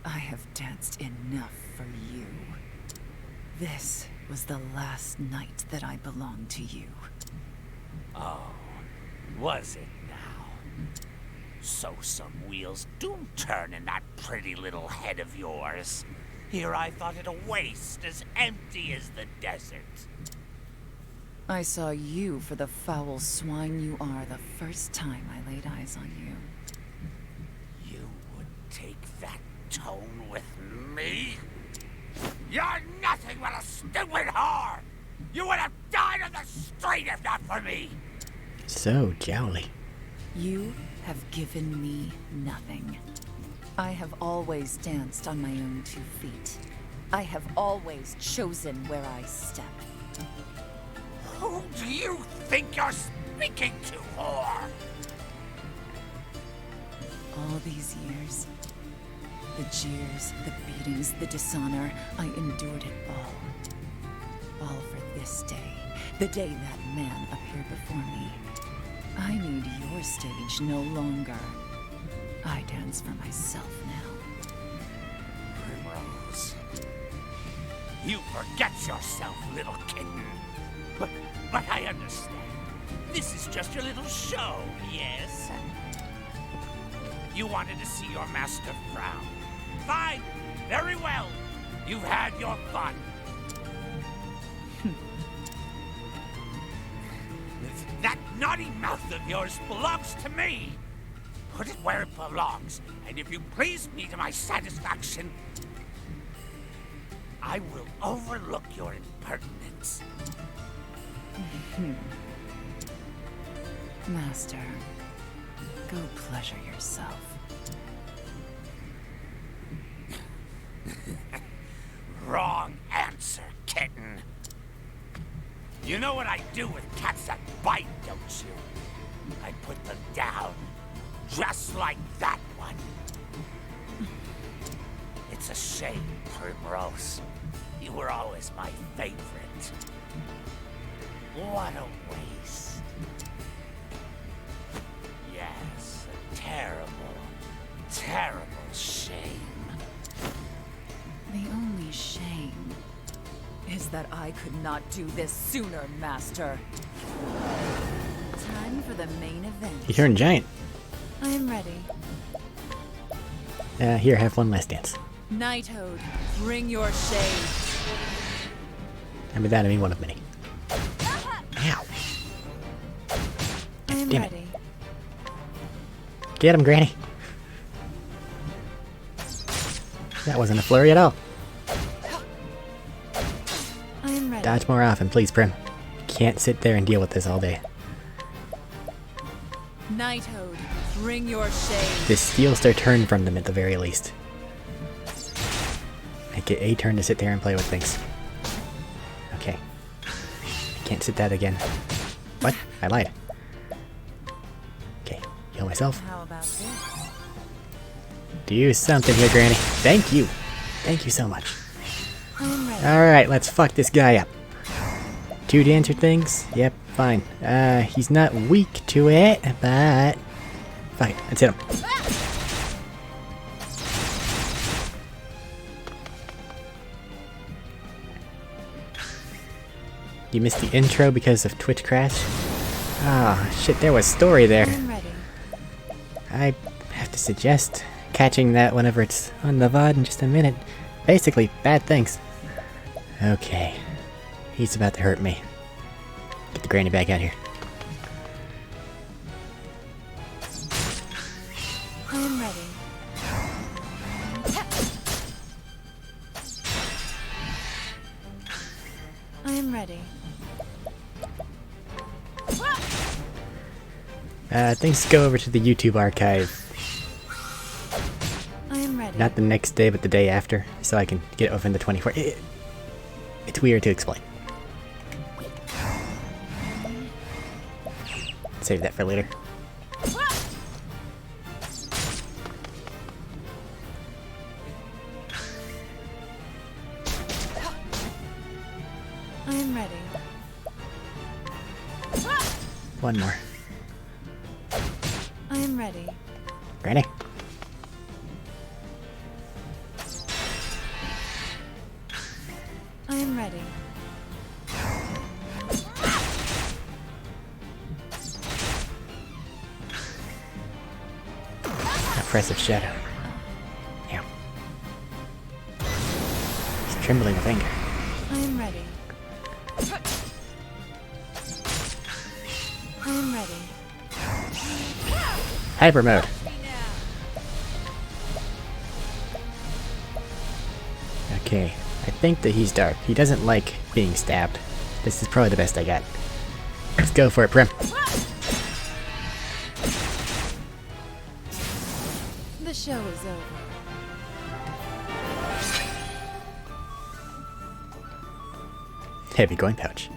I have danced enough for you. This was the last night that I belonged to you. Oh, was it now? So some wheels do turn in that pretty little head of yours. Here I thought it a waste as empty as the desert. I saw you for the foul swine you are the first time I laid eyes on you. You would take that tone with me? You're nothing but a stupid whore! You would have died on the street if not for me! So jowly. You have given me nothing. I have always danced on my own 2 feet. I have always chosen where I step. Who do you think you're speaking to, whore? All these years, the jeers, the beatings, the dishonor, I endured it all. All for this day, the day that man appeared before me. I need your stage no longer. I dance for myself now. Primrose. You forget yourself, little kitten. But I understand. This is just your little show, yes? You wanted to see your master frown. Fine. Very well. You've had your fun. That naughty mouth of yours belongs to me. Put it where it belongs, and if you please me to my satisfaction, I will overlook your impertinence. Master, go pleasure yourself. Wrong answer, kitten. You know what I do with cats that bite, don't you? I put them down, just like that one. It's a shame, Primrose. You were always my favorite. What a waste. Yes, a terrible, terrible shame. The only shame is that I could not do this sooner, Master. Time for the main event. You turned giant. I am ready. Here, have one last dance. Nighthode, bring your shade. And with that, I mean one of many. Ow. I am Damn it. ready. Get him, Granny. That wasn't a flurry at all. I am ready. Dodge more often, please, Prim. Can't sit there and deal with this all day. Nighthode, bring your shade. This steals their turn from them at the very least. I get a turn to sit there and play with things. Okay. I can't sit that again. What? I lied. Okay, heal myself. How about this? Do something here, Granny. Thank you. Thank you so much. I am ready. Alright, let's fuck this guy up. 2 dancer things? Yep, fine. He's not weak to it, but... Fine, let's hit him. You missed the intro because of Twitch crash? Ah, shit, there was story there. I am ready. I have to suggest catching that whenever it's on the VOD in just a minute. Basically, bad things. Okay. He's about to hurt me. Get the granny back out here. I am ready. I am ready. Things go over to the YouTube archive. I am ready. Not the next day, but the day after, so I can get it within the 24. It's weird to explain. Save that for later. One more. I am ready. Ready? I am ready. Oppressive shadow. Yeah. He's trembling with anger. I am ready. I am ready. Hyper mode. Okay, I think that he's dark. He doesn't like being stabbed. This is probably the best I got. Let's go for it, Prim. The show is over. Heavy coin pouch.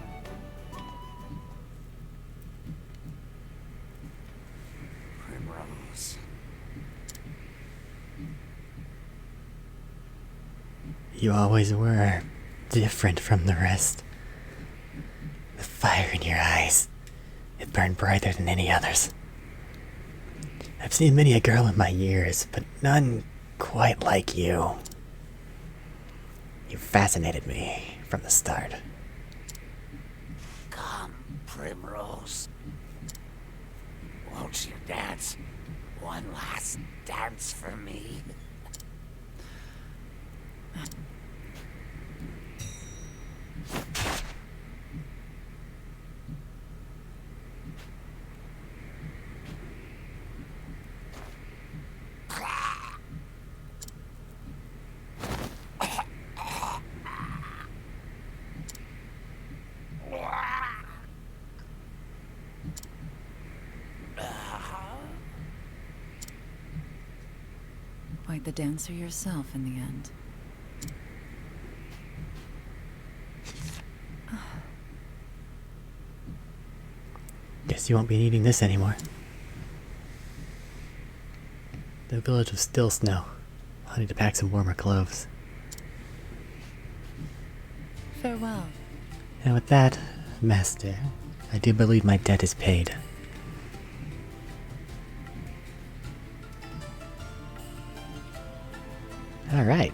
Primrose. You always were different from the rest. The fire in your eyes, it burned brighter than any others. I've seen many a girl in my years, but none quite like you. You fascinated me from the start. Come, Primrose. Won't you dance? One last dance for me. Quite the dancer yourself in the end. Guess you won't be needing this anymore. The village was still snow. I'll need to pack some warmer clothes. Farewell. And with that, Master, I do believe my debt is paid. Alright.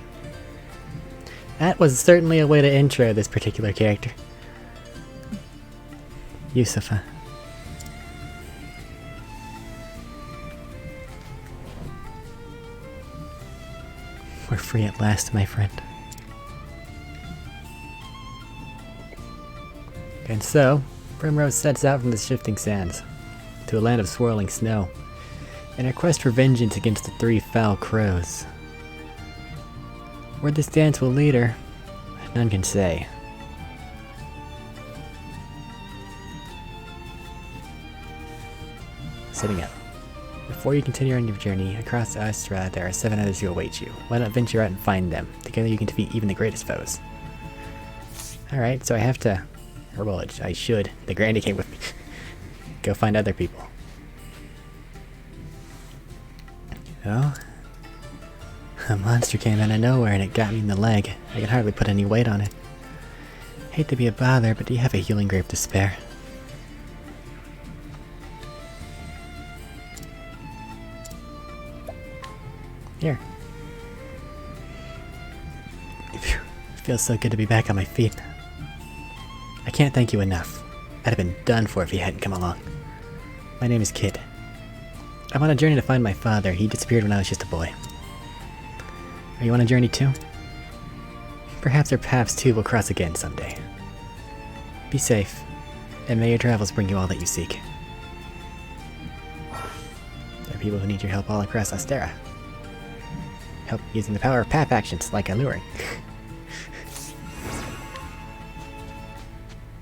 That was certainly a way to intro this particular character. Yusufa. We're free at last, my friend. And so, Primrose sets out from the shifting sands to a land of swirling snow in her quest for vengeance against the three foul crows. Where this dance will lead her, none can say. Setting up. Before you continue on your journey across Astra, there are 7 others who await you. Why not venture out and find them? Together you can defeat even the greatest foes. Alright, so I have to... Or well, I should. The Granny came with me. Go find other people. Oh? A monster came out of nowhere and it got me in the leg. I can hardly put any weight on it. Hate to be a bother, but do you have a healing grave to spare? Here. Phew. It feels so good to be back on my feet. I can't thank you enough. I'd have been done for if you hadn't come along. My name is Kid. I'm on a journey to find my father. He disappeared when I was just a boy. Are you on a journey too? Perhaps our paths too will cross again someday. Be safe, and may your travels bring you all that you seek. There are people who need your help all across Astera. Help using the power of path actions like alluring.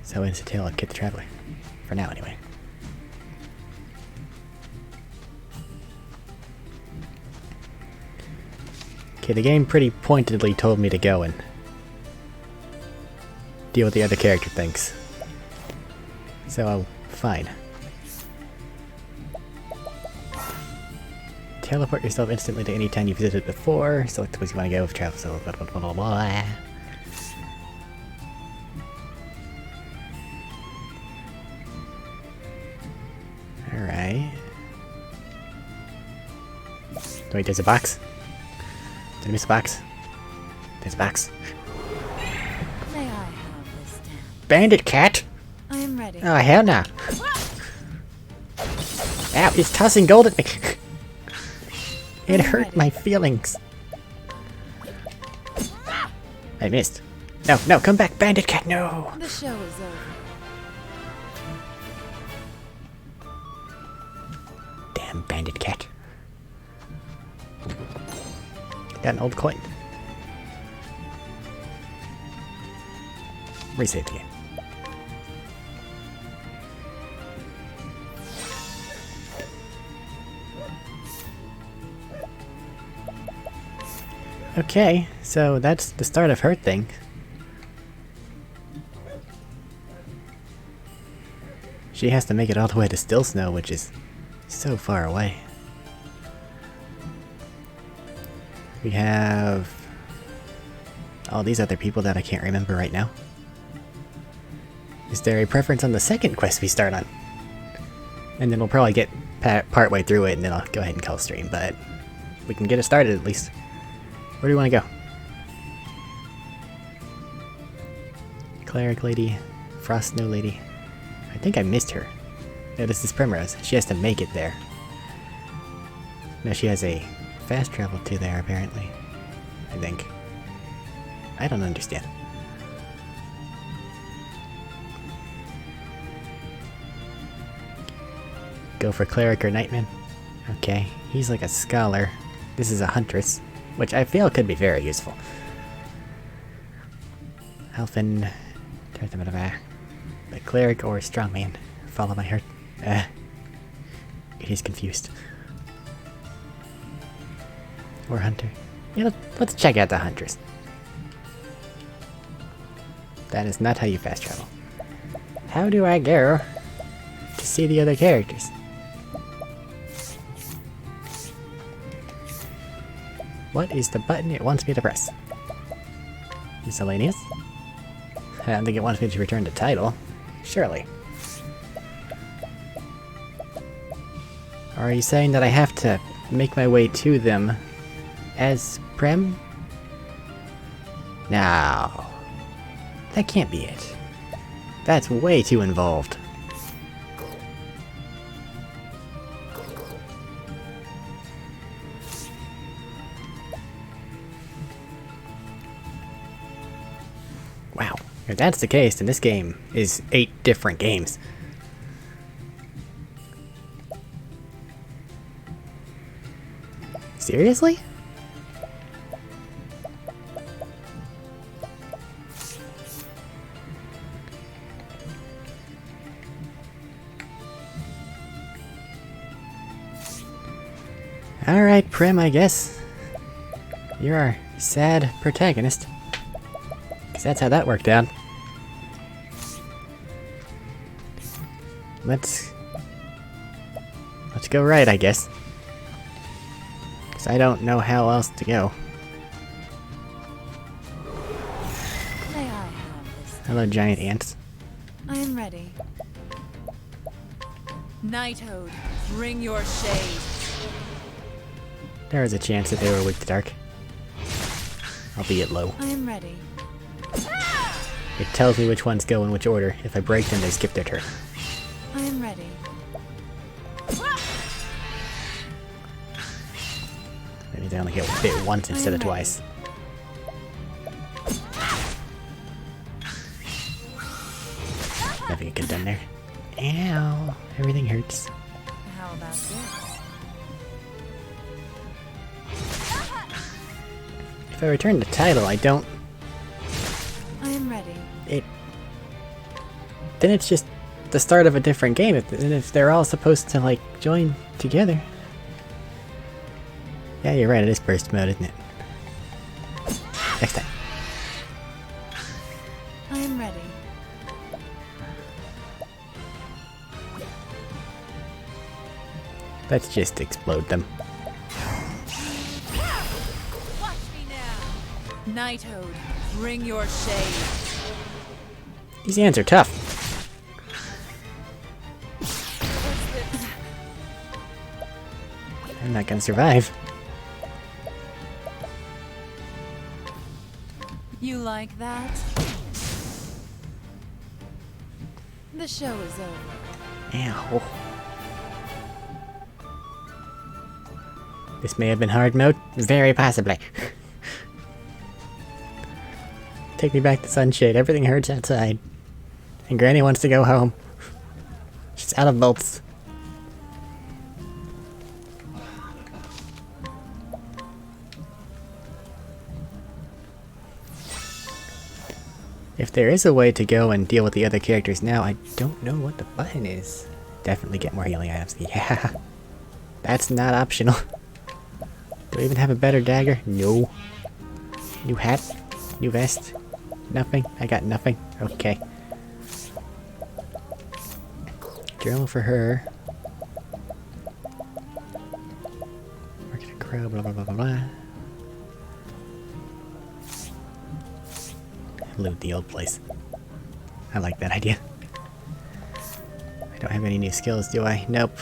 So ends the tale of Kid the Traveler. For now, anyway. Okay, the game pretty pointedly told me to go and deal with the other character things. So, fine. Teleport yourself instantly to any town you've visited before. Select the place you want to go. Travel. So, blah, blah, blah, blah, blah. Wait, there's a box? Did I miss a box? There's a box. May I have this stand? Bandit cat! I am ready. Oh, hell no. Ow, he's tossing gold at me. It hurt my feelings. I missed. No, no, come back, bandit cat, no! The show is over. Damn bandit cat. Got an old coin. Resave the game. Okay, so that's the start of her thing. She has to make it all the way to Still Snow, which is so far away. We have all these other people that I can't remember right now. Is there a preference on the second quest we start on? And then we'll probably get part way through it and then I'll go ahead and call stream, but we can get it started at least. Where do you want to go? Cleric lady, Frost Snow lady. I think I missed her. No, this is Primrose. She has to make it there. No, she has a fast travel to there apparently. I think. I don't understand. Go for Cleric or Knightman? Okay, he's like a scholar. This is a Huntress, which I feel could be very useful. Elfin, the Cleric or Strongman. Follow my heart. He's confused. Or Hunter. Yeah, let's check out the Huntress. That is not how you fast travel. How do I go to see the other characters? What is the button it wants me to press? Miscellaneous? I don't think it wants me to return the title. Surely. Are you saying that I have to make my way to them as Prem? No. That can't be it. That's way too involved. Wow. If that's the case, then this game is 8 different games. Seriously? Alright, Prim, I guess. You're our sad protagonist. Because that's how that worked out. Let's go right, I guess. Because I don't know how else to go. May I have this? Hello, giant ants. I am ready. Nighthode, bring your shade. There is a chance that they were weak to dark. Albeit low. I am ready. It tells me which ones go in which order. If I break them, they skip their turn. I am ready. That means I only get bit once instead of twice. Nothing I could have done there. Ow! Everything hurts. How about this? If I return the title, I don't... I am ready. Then it's just the start of a different game, if they're all supposed to, like, join together. Yeah, you're right, it is burst mode, isn't it? Next time. I am ready. Let's just explode them. Watch me now. Nighthode, bring your shade. These ants are tough. I'm not gonna survive. You like that? The show is over. Ow. This may have been hard mode. Very possibly. Take me back to Sunshade. Everything hurts outside. And Granny wants to go home. She's out of bolts. If there is a way to go and deal with the other characters now, I don't know what the button is. Definitely get more healing items. Yeah. That's not optional. Do I even have a better dagger? No. New hat? New vest? Nothing? I got nothing? Okay. Journal for her. Work at a crow, blah blah blah blah blah. Loot the old place. I like that idea. I don't have any new skills, do I? Nope.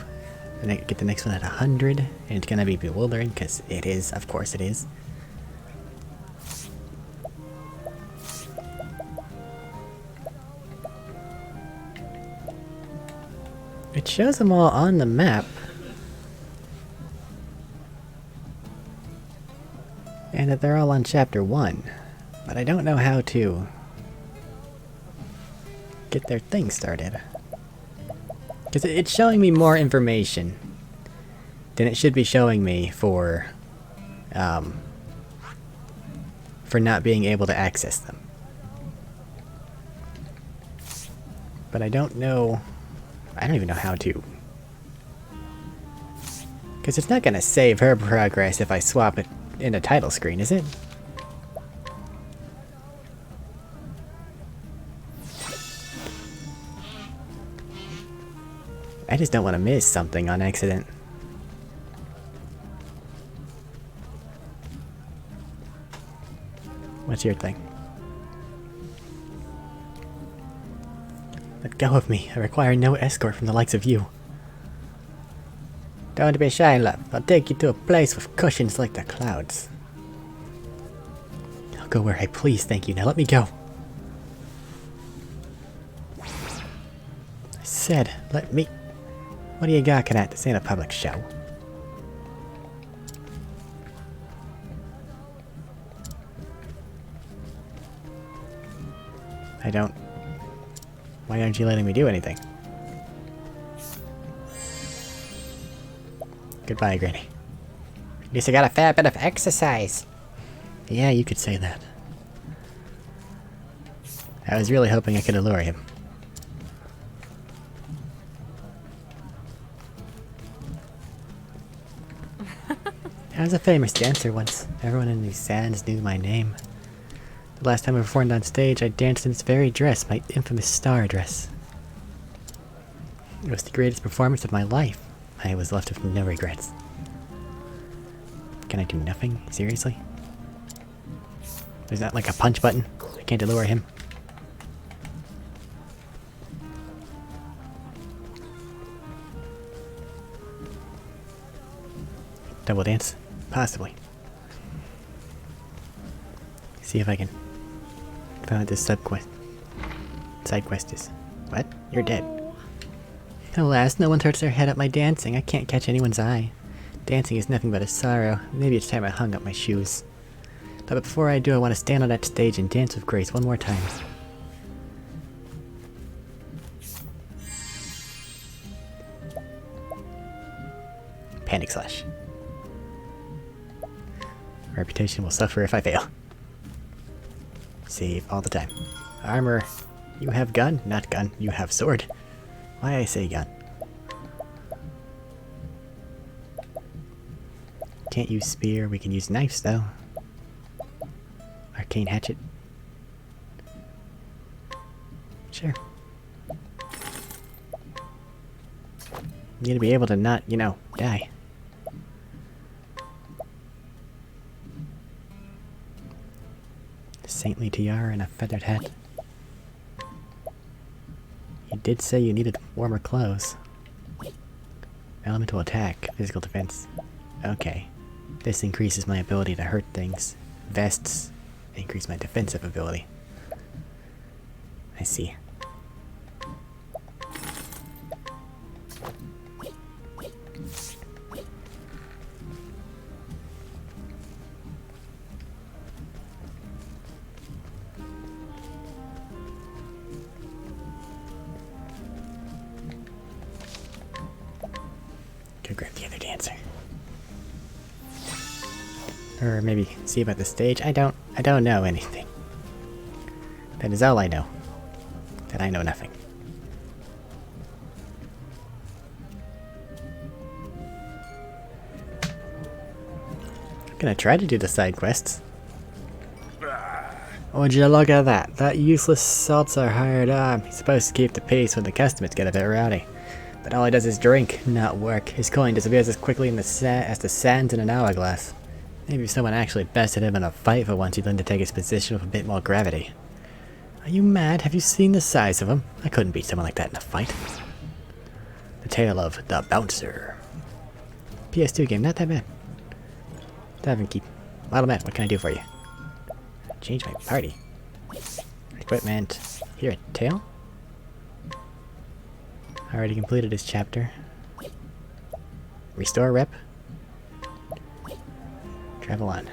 And I get the next one at 100, and it's gonna be bewildering, because it is, of course it is. It shows them all on the map. And that they're all on chapter 1. But I don't know how to get their thing started. Because it's showing me more information than it should be showing me for not being able to access them. But I don't know. I don't even know how to. Because it's not going to save her progress if I swap it in a title screen, is it? I just don't want to miss something on accident. What's your thing? Let go of me. I require no escort from the likes of you. Don't be shy, love. I'll take you to a place with cushions like the clouds. I'll go where I please, thank you. Now let me go. I said, let me... What do you gawking at? This ain't a public show. I don't... Why aren't you letting me do anything? Goodbye, Granny. At least I got a fair bit of exercise. Yeah, you could say that. I was really hoping I could allure him. I was a famous dancer once. Everyone in these sands knew my name. The last time I performed on stage, I danced in this very dress, my infamous star dress. It was the greatest performance of my life. I was left with no regrets. Can I do nothing? Seriously? There's not like a punch button? I can't allure him. Double dance? Possibly. See if I can find out this side quest is. What? You're dead. Alas, no one turns their head at my dancing. I can't catch anyone's eye. Dancing is nothing but a sorrow. Maybe it's time I hung up my shoes. But before I do, I want to stand on that stage and dance with grace one more time. Panic slash. Reputation will suffer if I fail. Save all the time. Armor. You have gun? Not gun. You have sword. Why I say gun? Can't use spear. We can use knives though. Arcane hatchet. Sure. Need to be able to not, you know, die. Saintly tiara and a feathered hat. You did say you needed warmer clothes. Elemental attack, physical defense. Okay. This increases my ability to hurt things. Vests Increase my defensive ability. I see. Go grab the other dancer. Or maybe see about the stage. I don't know anything. That is all I know. That I know nothing. I'm gonna try to do the side quests. Would you look at that? That useless seltzer hired arm. He's supposed to keep the peace when the customers get a bit rowdy. But all he does is drink, not work. His coin disappears as quickly in the as the sands in an hourglass. Maybe if someone actually bested him in a fight for once, he'd learn to take his position with a bit more gravity. Are you mad? Have you seen the size of him? I couldn't beat someone like that in a fight. The Tale of the Bouncer. PS2 game, not that bad. Dive and keep. Model Matt, what can I do for you? Change my party. Equipment. Here, a tail? Already completed his chapter. Restore rep. Travel on.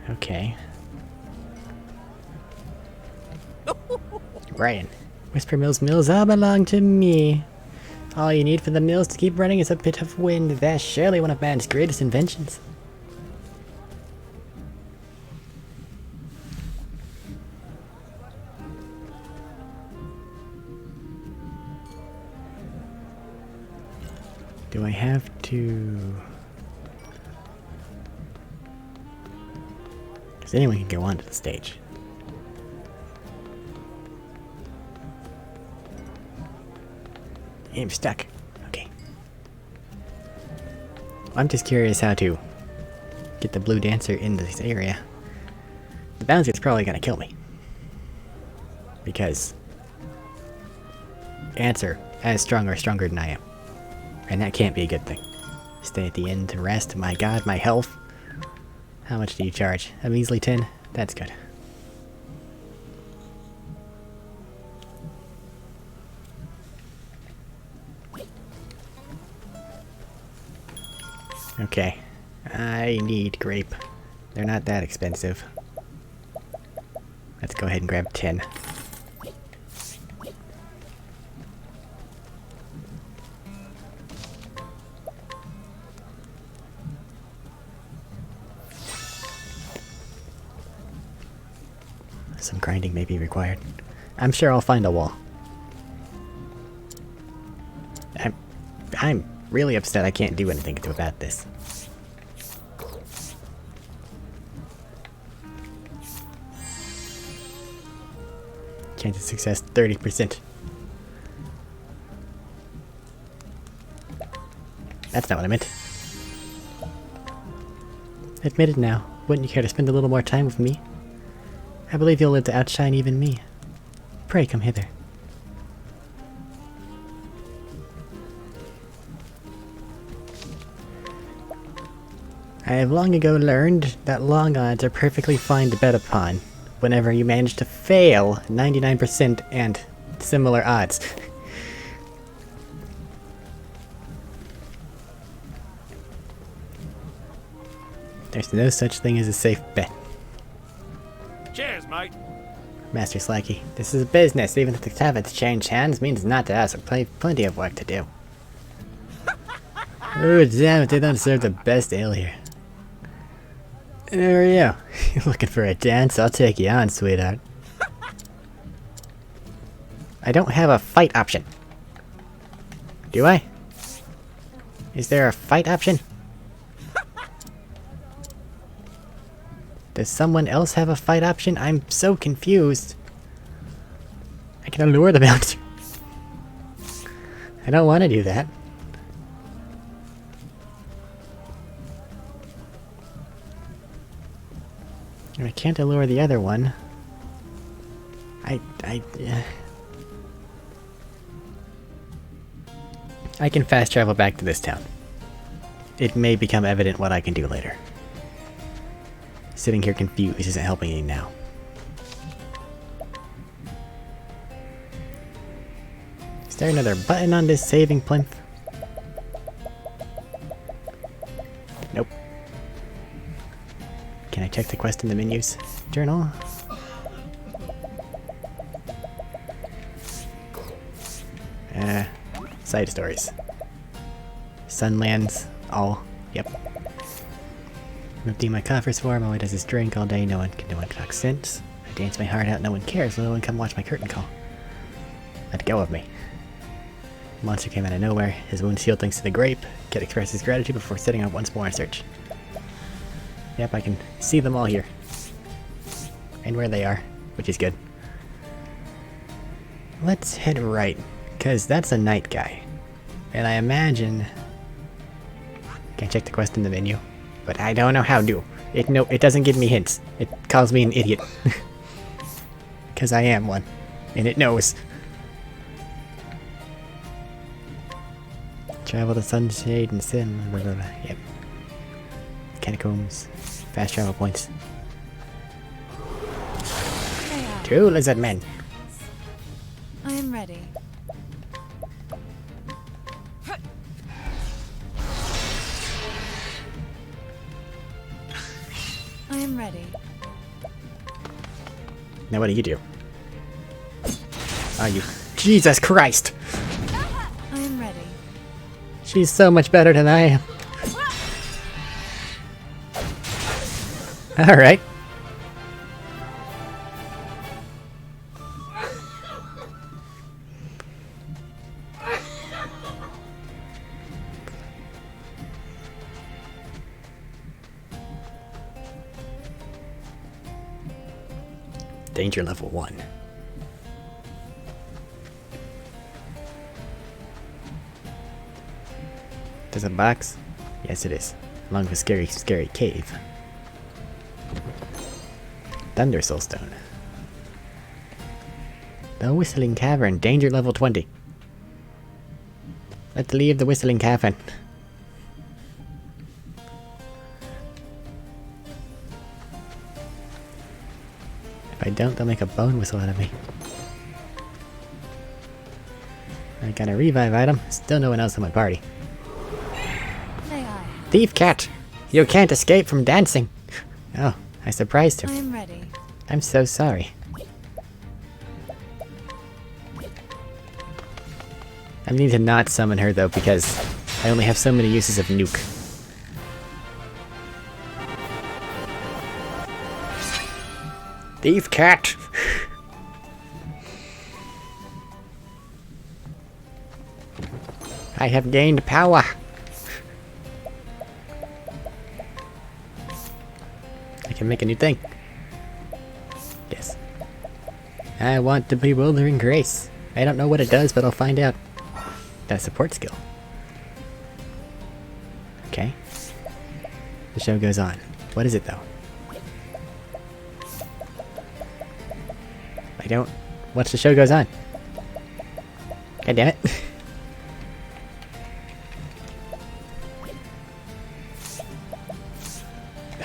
Okay. Ryan. Whisper mills all belong to me. All you need for the mills to keep running is a bit of wind. That's surely one of man's greatest inventions. Do I have to... Because anyone can go onto the stage. I'm stuck. Okay. I'm just curious how to get the blue dancer in this area. The bouncer's probably gonna kill me. Because ants are as strong or stronger than I am. And that can't be a good thing. Stay at the end to rest. My god, my health. How much do you charge? A measly 10? That's good. Okay. I need grape. They're not that expensive. Let's go ahead and grab 10. Some grinding may be required. I'm sure I'll find a wall. I'm really upset I can't do anything about this. Chance of success 30%. That's not what I meant. Admit it now. Wouldn't you care to spend a little more time with me? I believe you'll live to outshine even me. Pray come hither. I have long ago learned that long odds are perfectly fine to bet upon whenever you manage to fail 99% and similar odds. There's no such thing as a safe bet. Cheers, mate. Master Slacky, this is a business. Even if the tablets change hands, means not to us. We've plenty of work to do. Oh, damn it, they don't serve the best ale here. Who are you? You looking for a dance? I'll take you on, sweetheart. I don't have a fight option. Do I? Is there a fight option? Does someone else have a fight option? I'm so confused. I can allure the bouncer. I don't want to do that. And I can't allure the other one. I can fast travel back to this town. It may become evident what I can do later. Sitting here confused isn't helping me now. there another button on this saving plinth? Nope. Can I check the quest in the menus? Journal? Side stories. Sunlands, all. Yep. Emptying my coffers for him, all he does is drink all day, no one talks sense. I dance my heart out, no one cares, no one come watch my curtain call. Let go of me. Monster came out of nowhere, his wounds healed thanks to the grape. Kid expressed his gratitude before setting out once more in search. Yep, I can see them all here. And where they are, which is good. Let's head right, because that's a night guy. And I imagine... Can't check the quest in the menu. But I don't know how to. It doesn't give me hints. It calls me an idiot. Because I am one. And it knows. Travel the sunshade and sin. Blah, blah, blah. Yep. Catacombs. Fast travel points. 2 lizard men. I am ready. I am ready. Now what do you do? Oh, you... Jesus Christ! I am ready. She's so much better than I am. Alright. Danger level 1. There's a box? Yes, it is. Along with a scary, scary cave. Thunder Soulstone. The Whistling Cavern, danger level 20. Let's leave the Whistling Cavern. If I don't, they'll make a bone whistle out of me. I got a revive item. Still no one else in my party. Thief cat! You can't escape from dancing! Oh, I surprised him. I am ready. I'm so sorry. I need to not summon her though because I only have so many uses of nuke. Thief cat! I have gained power! I can make a new thing. Yes. I want the bewildering grace. I don't know what it does, but I'll find out. Got a support skill. Okay. The show goes on. What is it though? I don't... Watch the show goes on. God damn it.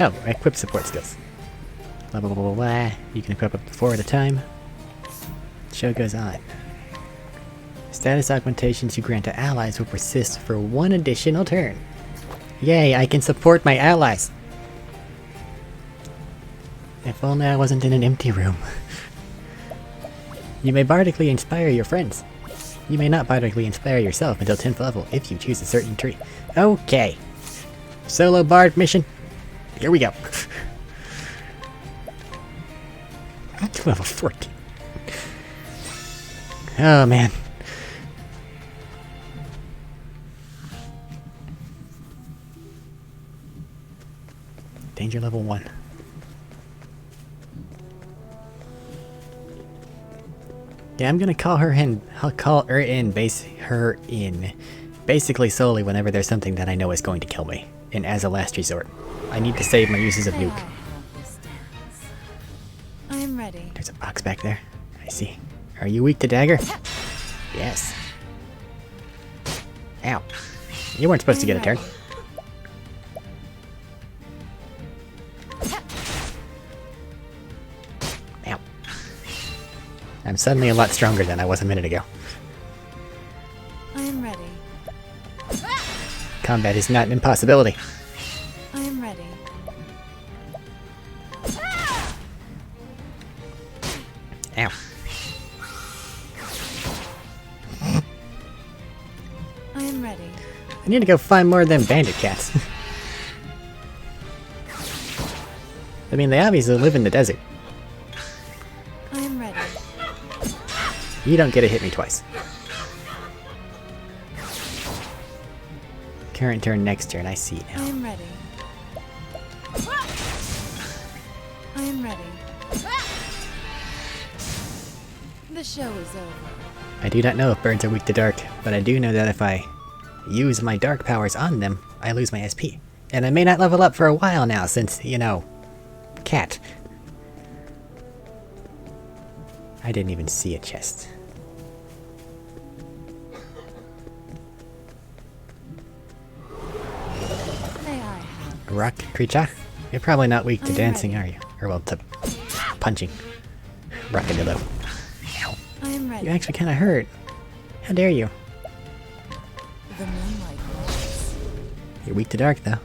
Oh, equip support skills. Blah blah blah blah blah. You can equip up to 4 at a time. The show goes on. Status augmentations you grant to allies will persist for 1 additional turn. Yay, I can support my allies! If only I wasn't in an empty room. You may bardically inspire your friends. You may not bardically inspire yourself until 10th level if you choose a certain tree. Okay. Solo bard mission. Here we go. Level 14. Oh man. Danger level 1. Yeah, I'm gonna call her in. I'll call her in. Basically solely whenever there's something that I know is going to kill me, and as a last resort. I need to save my uses of nuke. I am ready. There's a box back there. I see. Are you weak to dagger? Yes. Ow. You weren't supposed to get a turn. Ow. I'm suddenly a lot stronger than I was a minute ago. combat is not an impossibility. I am ready. Ow. I am ready. I need to go find more of them bandit cats. I mean, they obviously live in the desert. I am ready. You don't get to hit me twice. Current turn, next turn, I see I now. am ready. I am ready. The show is over. I do not know if birds are weak to dark, but I do know that if I use my dark powers on them, I lose my SP. And I may not level up for a while now since, you know, cat. I didn't even see a chest. May I have? A rock creature? You're probably not weak to I'm dancing, ready. are you? Or well, to punching. Rockadillo. Ow. I am ready. You actually kinda hurt. How dare you? The moonlight glows. You're weak to dark, though.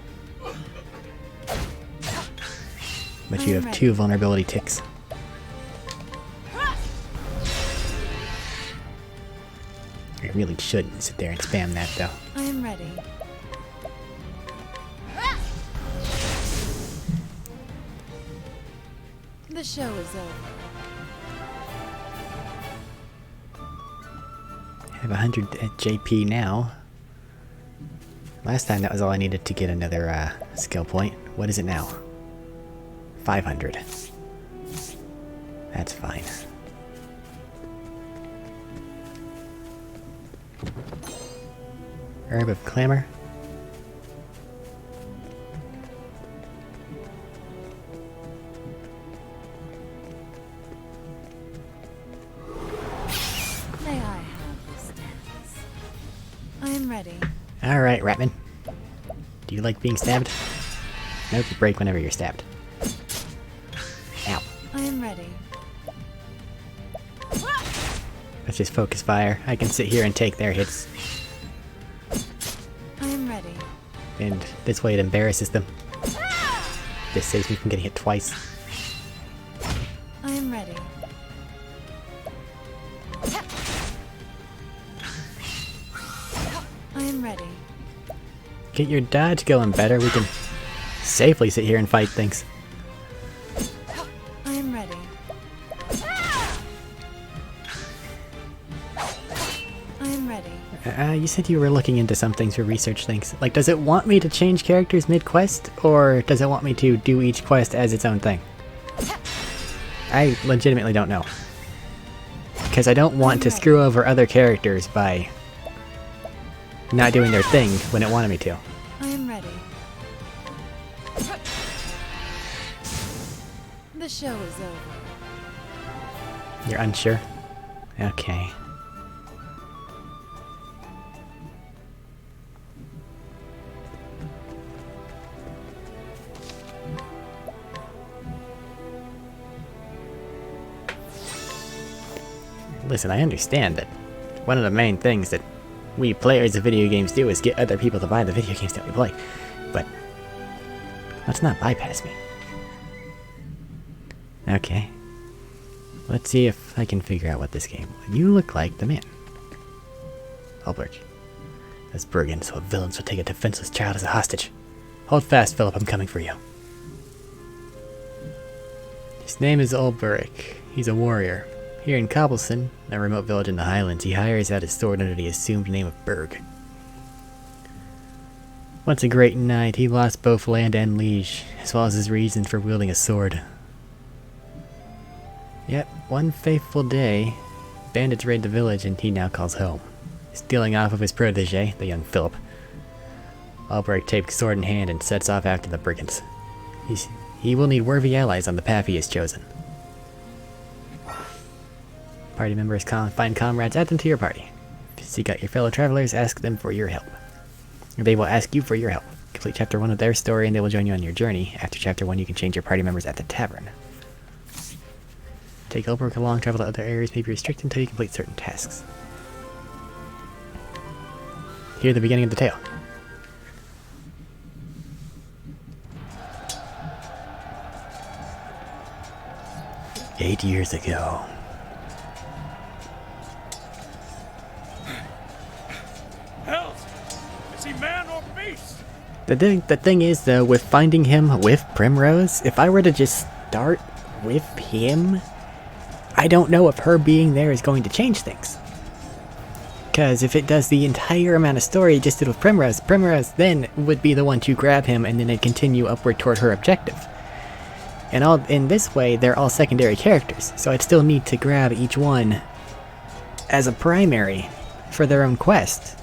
But you I'm have ready. 2 vulnerability ticks. I really shouldn't sit there and spam that, though. I am ready. The show is over. I have 100 JP now. Last time that was all I needed to get another skill point. What is it now? 500. That's fine. Herb of Clamor. May I have this dance? I am ready. Alright, Ratman. Do you like being stabbed? Nope, you break whenever you're stabbed. Ow. I am ready. Let's just focus fire. I can sit here and take their hits. I am ready. And this way it embarrasses them. This saves me from getting hit twice. I am ready. I am ready. Get your dodge going better. We can safely sit here and fight things. I am ready. I am ready. You said you were looking into some things for research things. Like, does it want me to change characters mid-quest? Or does it want me to do each quest as its own thing? I legitimately don't know. Because I don't want to screw over other characters by not doing their thing when it wanted me to. I am ready. The show is over. You're unsure? Okay. Listen, I understand that one of the main things that we players of video games do is get other people to buy the video games that we play, but let's not bypass me. Okay. Let's see if I can figure out what this game... You look like the man. Ulbrich. Those brigands or villains will take a defenseless child as a hostage. Hold fast, Philip, I'm coming for you. His name is Ulbrich. He's a warrior. Here in Cobblestone, a remote village in the Highlands, he hires out his sword under the assumed name of Berg. Once a great knight, he lost both land and liege, as well as his reason for wielding a sword. Yet, one fateful day, bandits raid the village and he now calls home, stealing off of his protege, the young Philip. Ulbrich takes sword in hand and sets off after the brigands. He will need worthy allies on the path he has chosen. Party members find comrades, add them to your party. Seek out your fellow travelers, ask them for your help. They will ask you for your help. Complete chapter 1 of their story and they will join you on your journey. After chapter 1 you can change your party members at the tavern. Take Ulbrich along, travel to other areas may be restricted until you complete certain tasks. Hear the beginning of the tale. 8 years ago. Hells! Is he man or beast? The thing is, though, with finding him with Primrose, if I were to just start with him, I don't know if her being there is going to change things. Because if it does the entire amount of story it just did with Primrose, Primrose then would be the one to grab him and then it'd continue upward toward her objective. And all in this way, they're all secondary characters, so I'd still need to grab each one as a primary for their own quest.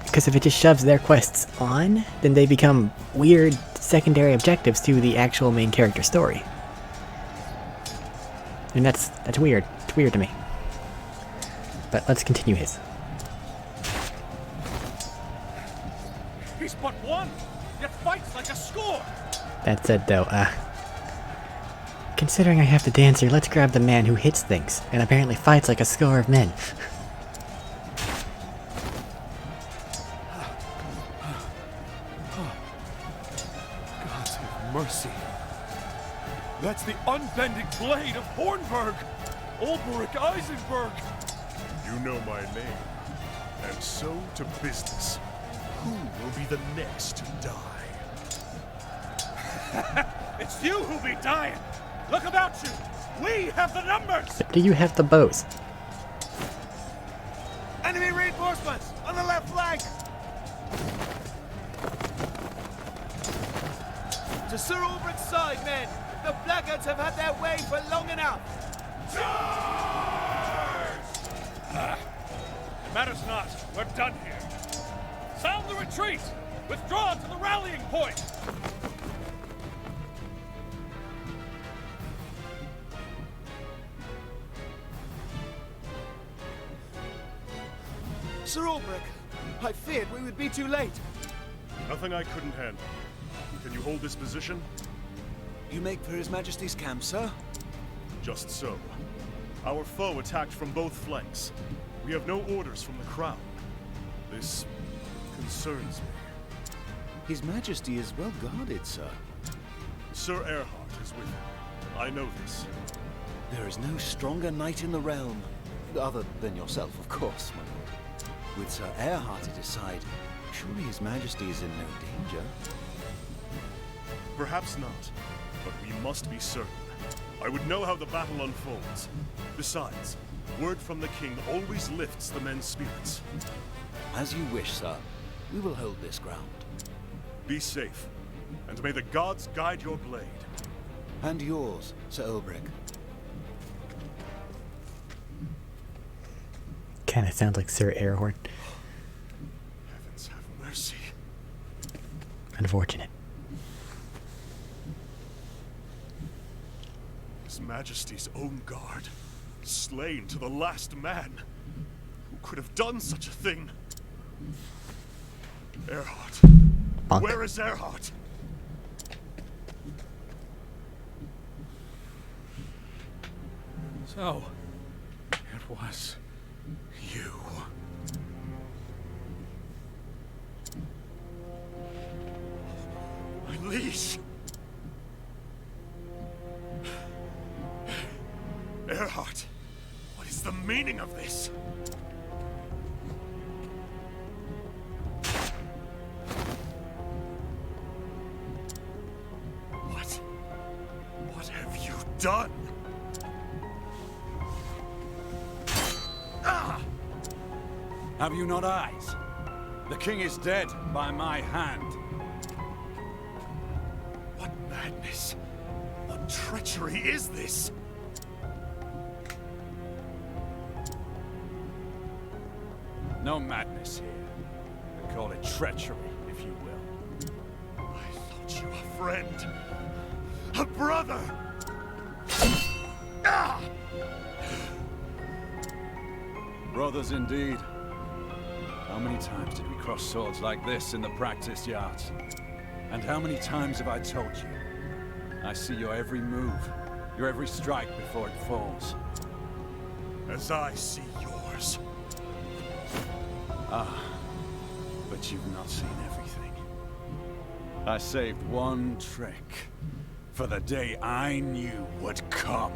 Because if it just shoves their quests on, then they become weird secondary objectives to the actual main character story. And that's weird. It's weird to me. But let's continue his. He's but one, yet fights like a score. That said, though, considering I have the dancer, let's grab the man who hits things and apparently fights like a score of men. Gods have mercy. That's the unbending blade of Hornburg! Ulberich Eisenberg! You know my name. And so to business. Who will be the next to die? It's you who'll be dying. Look about you. We have the numbers. But do you have the bows? Enemy reinforcements on the left flank! To Sir Ulbricht's side, men! The blackguards have had their way for long enough! Matters not. We're done here. Sound the retreat. Withdraw to the rallying point. Sir Ulbrich, I feared we would be too late. Nothing I couldn't handle. Can you hold this position? You make for His Majesty's camp, sir? Just so. Our foe attacked from both flanks. We have no orders from the crown. This concerns me. His Majesty is well guarded, sir. Sir Erhard is with him. I know this. There is no stronger knight in the realm. Other than yourself, of course, my lord. With Sir Erhard at his side, surely His Majesty is in no danger. Perhaps not, but we must be certain. I would know how the battle unfolds. Besides, word from the king always lifts the men's spirits. As you wish, sir. We will hold this ground. Be safe, and may the gods guide your blade. And yours, Sir Ulbrich. Kinda sounds like Sir Erhard. Heavens have mercy. Unfortunate. His Majesty's own guard, slain to the last man. Who could have done such a thing? Erhard. Bonk. Where is Erhard? So, it was you. My liege. Erhard, what is the meaning of this? What have you done? Have you not eyes? The king is dead by my hand. What madness? What treachery is this? No madness here. Call it treachery, if you will. I thought you a friend. A brother! Ah! Brothers indeed. How many times did we cross swords like this in the practice yards? And how many times have I told you? I see your every move, your every strike before it falls. As I see yours. Ah, but you've not seen everything. I saved one trick for the day I knew would come.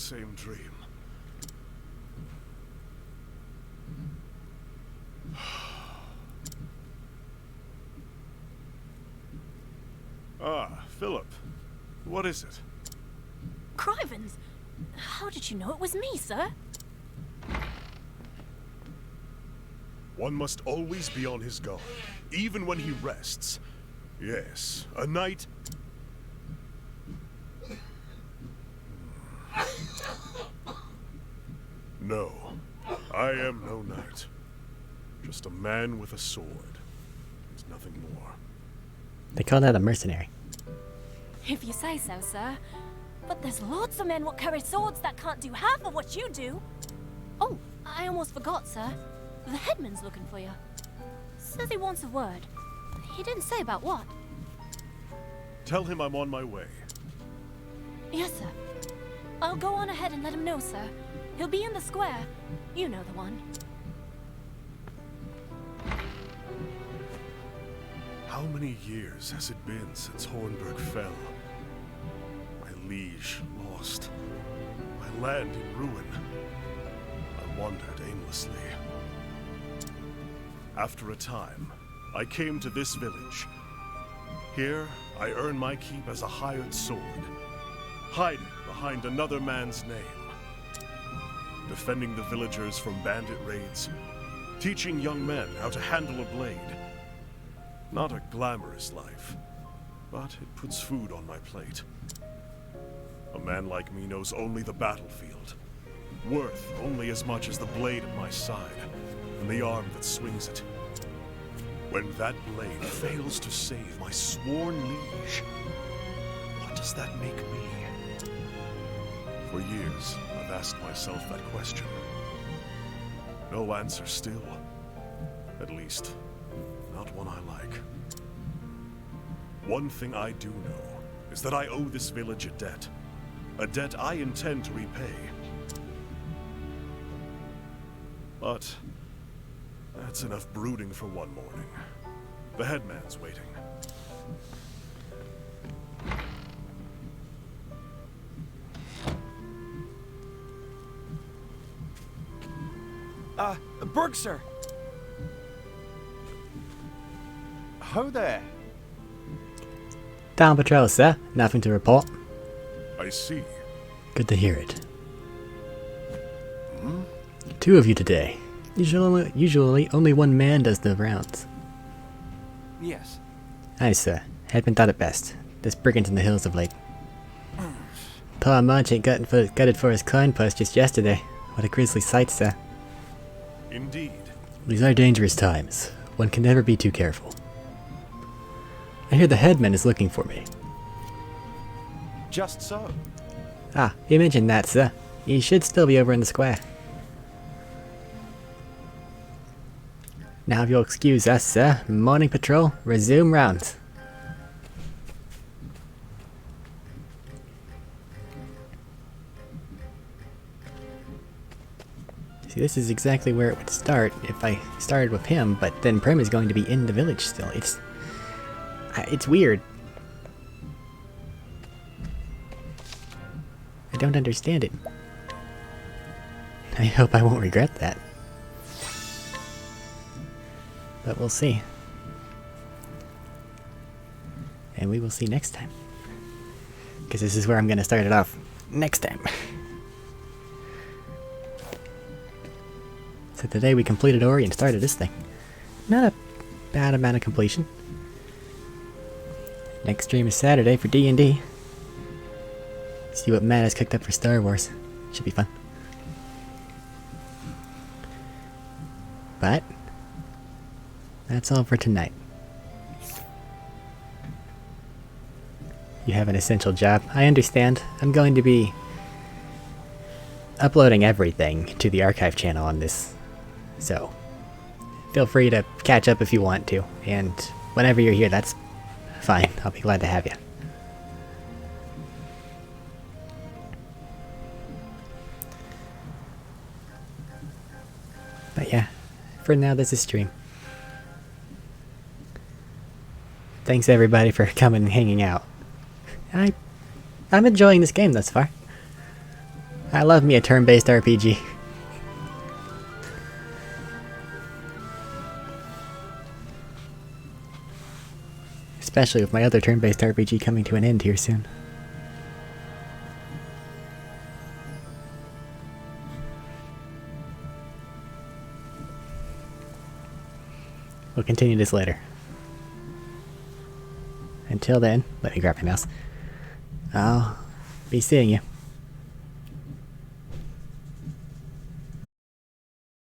same dream. Ah, Philip. What is it? Crivens! How did you know it was me, sir? One must always be on his guard, even when he rests. Yes, a knight... No, I am no knight. Just a man with a sword. There's nothing more. They call that a mercenary. If you say so, sir. But there's lots of men what carry swords that can't do half of what you do. Oh, I almost forgot, sir. The headman's looking for you. Says he wants a word. He didn't say about what. Tell him I'm on my way. Yes, sir. I'll go on ahead and let him know, sir. He'll be in the square. You know the one. How many years has it been since Hornburg fell? My liege lost. My land in ruin. I wandered aimlessly. After a time, I came to this village. Here, I earn my keep as a hired sword, hiding behind another man's name, defending the villagers from bandit raids, teaching young men how to handle a blade. Not a glamorous life, but it puts food on my plate. A man like me knows only the battlefield, worth only as much as the blade at my side, and the arm that swings it. When that blade fails to save my sworn liege, what does that make me? For years, I've asked myself that question. No answer still. At least, not one I like. One thing I do know is that I owe this village a debt. A debt I intend to repay. But that's enough brooding for one morning. The headman's waiting. Berg, sir! Ho there. Down patrol, sir. Nothing to report. I see. Good to hear it. Two of you today. Usually only one man does the rounds. Yes. Aye, sir. Headman thought it best. This brigand in the hills of late. Poor merchant gutted for his coin purse just yesterday. What a grisly sight, sir. Indeed. These are dangerous times. One can never be too careful. I hear the headman is looking for me. Just so. Ah, you mentioned that, sir. He should still be over in the square. Now if you'll excuse us, sir, morning patrol, resume rounds. See, this is exactly where it would start if I started with him, but then Prim is going to be in the village still. It's weird. I don't understand it. I hope I won't regret that. But we'll see. And we will see next time. Because this is where I'm going to start it off next time. So today we completed Ori and started this thing. Not a bad amount of completion. Next stream is Saturday for D&D. See what Matt has cooked up for Star Wars. Should be fun. But that's all for tonight. You have an essential job. I understand. I'm going to be uploading everything to the archive channel on this. So feel free to catch up if you want to. And whenever you're here, that's fine. I'll be glad to have you. But yeah, for now this is stream. Thanks everybody for coming and hanging out. I'm enjoying this game thus far. I love me a turn-based RPG. Especially with my other turn-based RPG coming to an end here soon. We'll continue this later. Until then, let me grab my mouse. I'll be seeing you.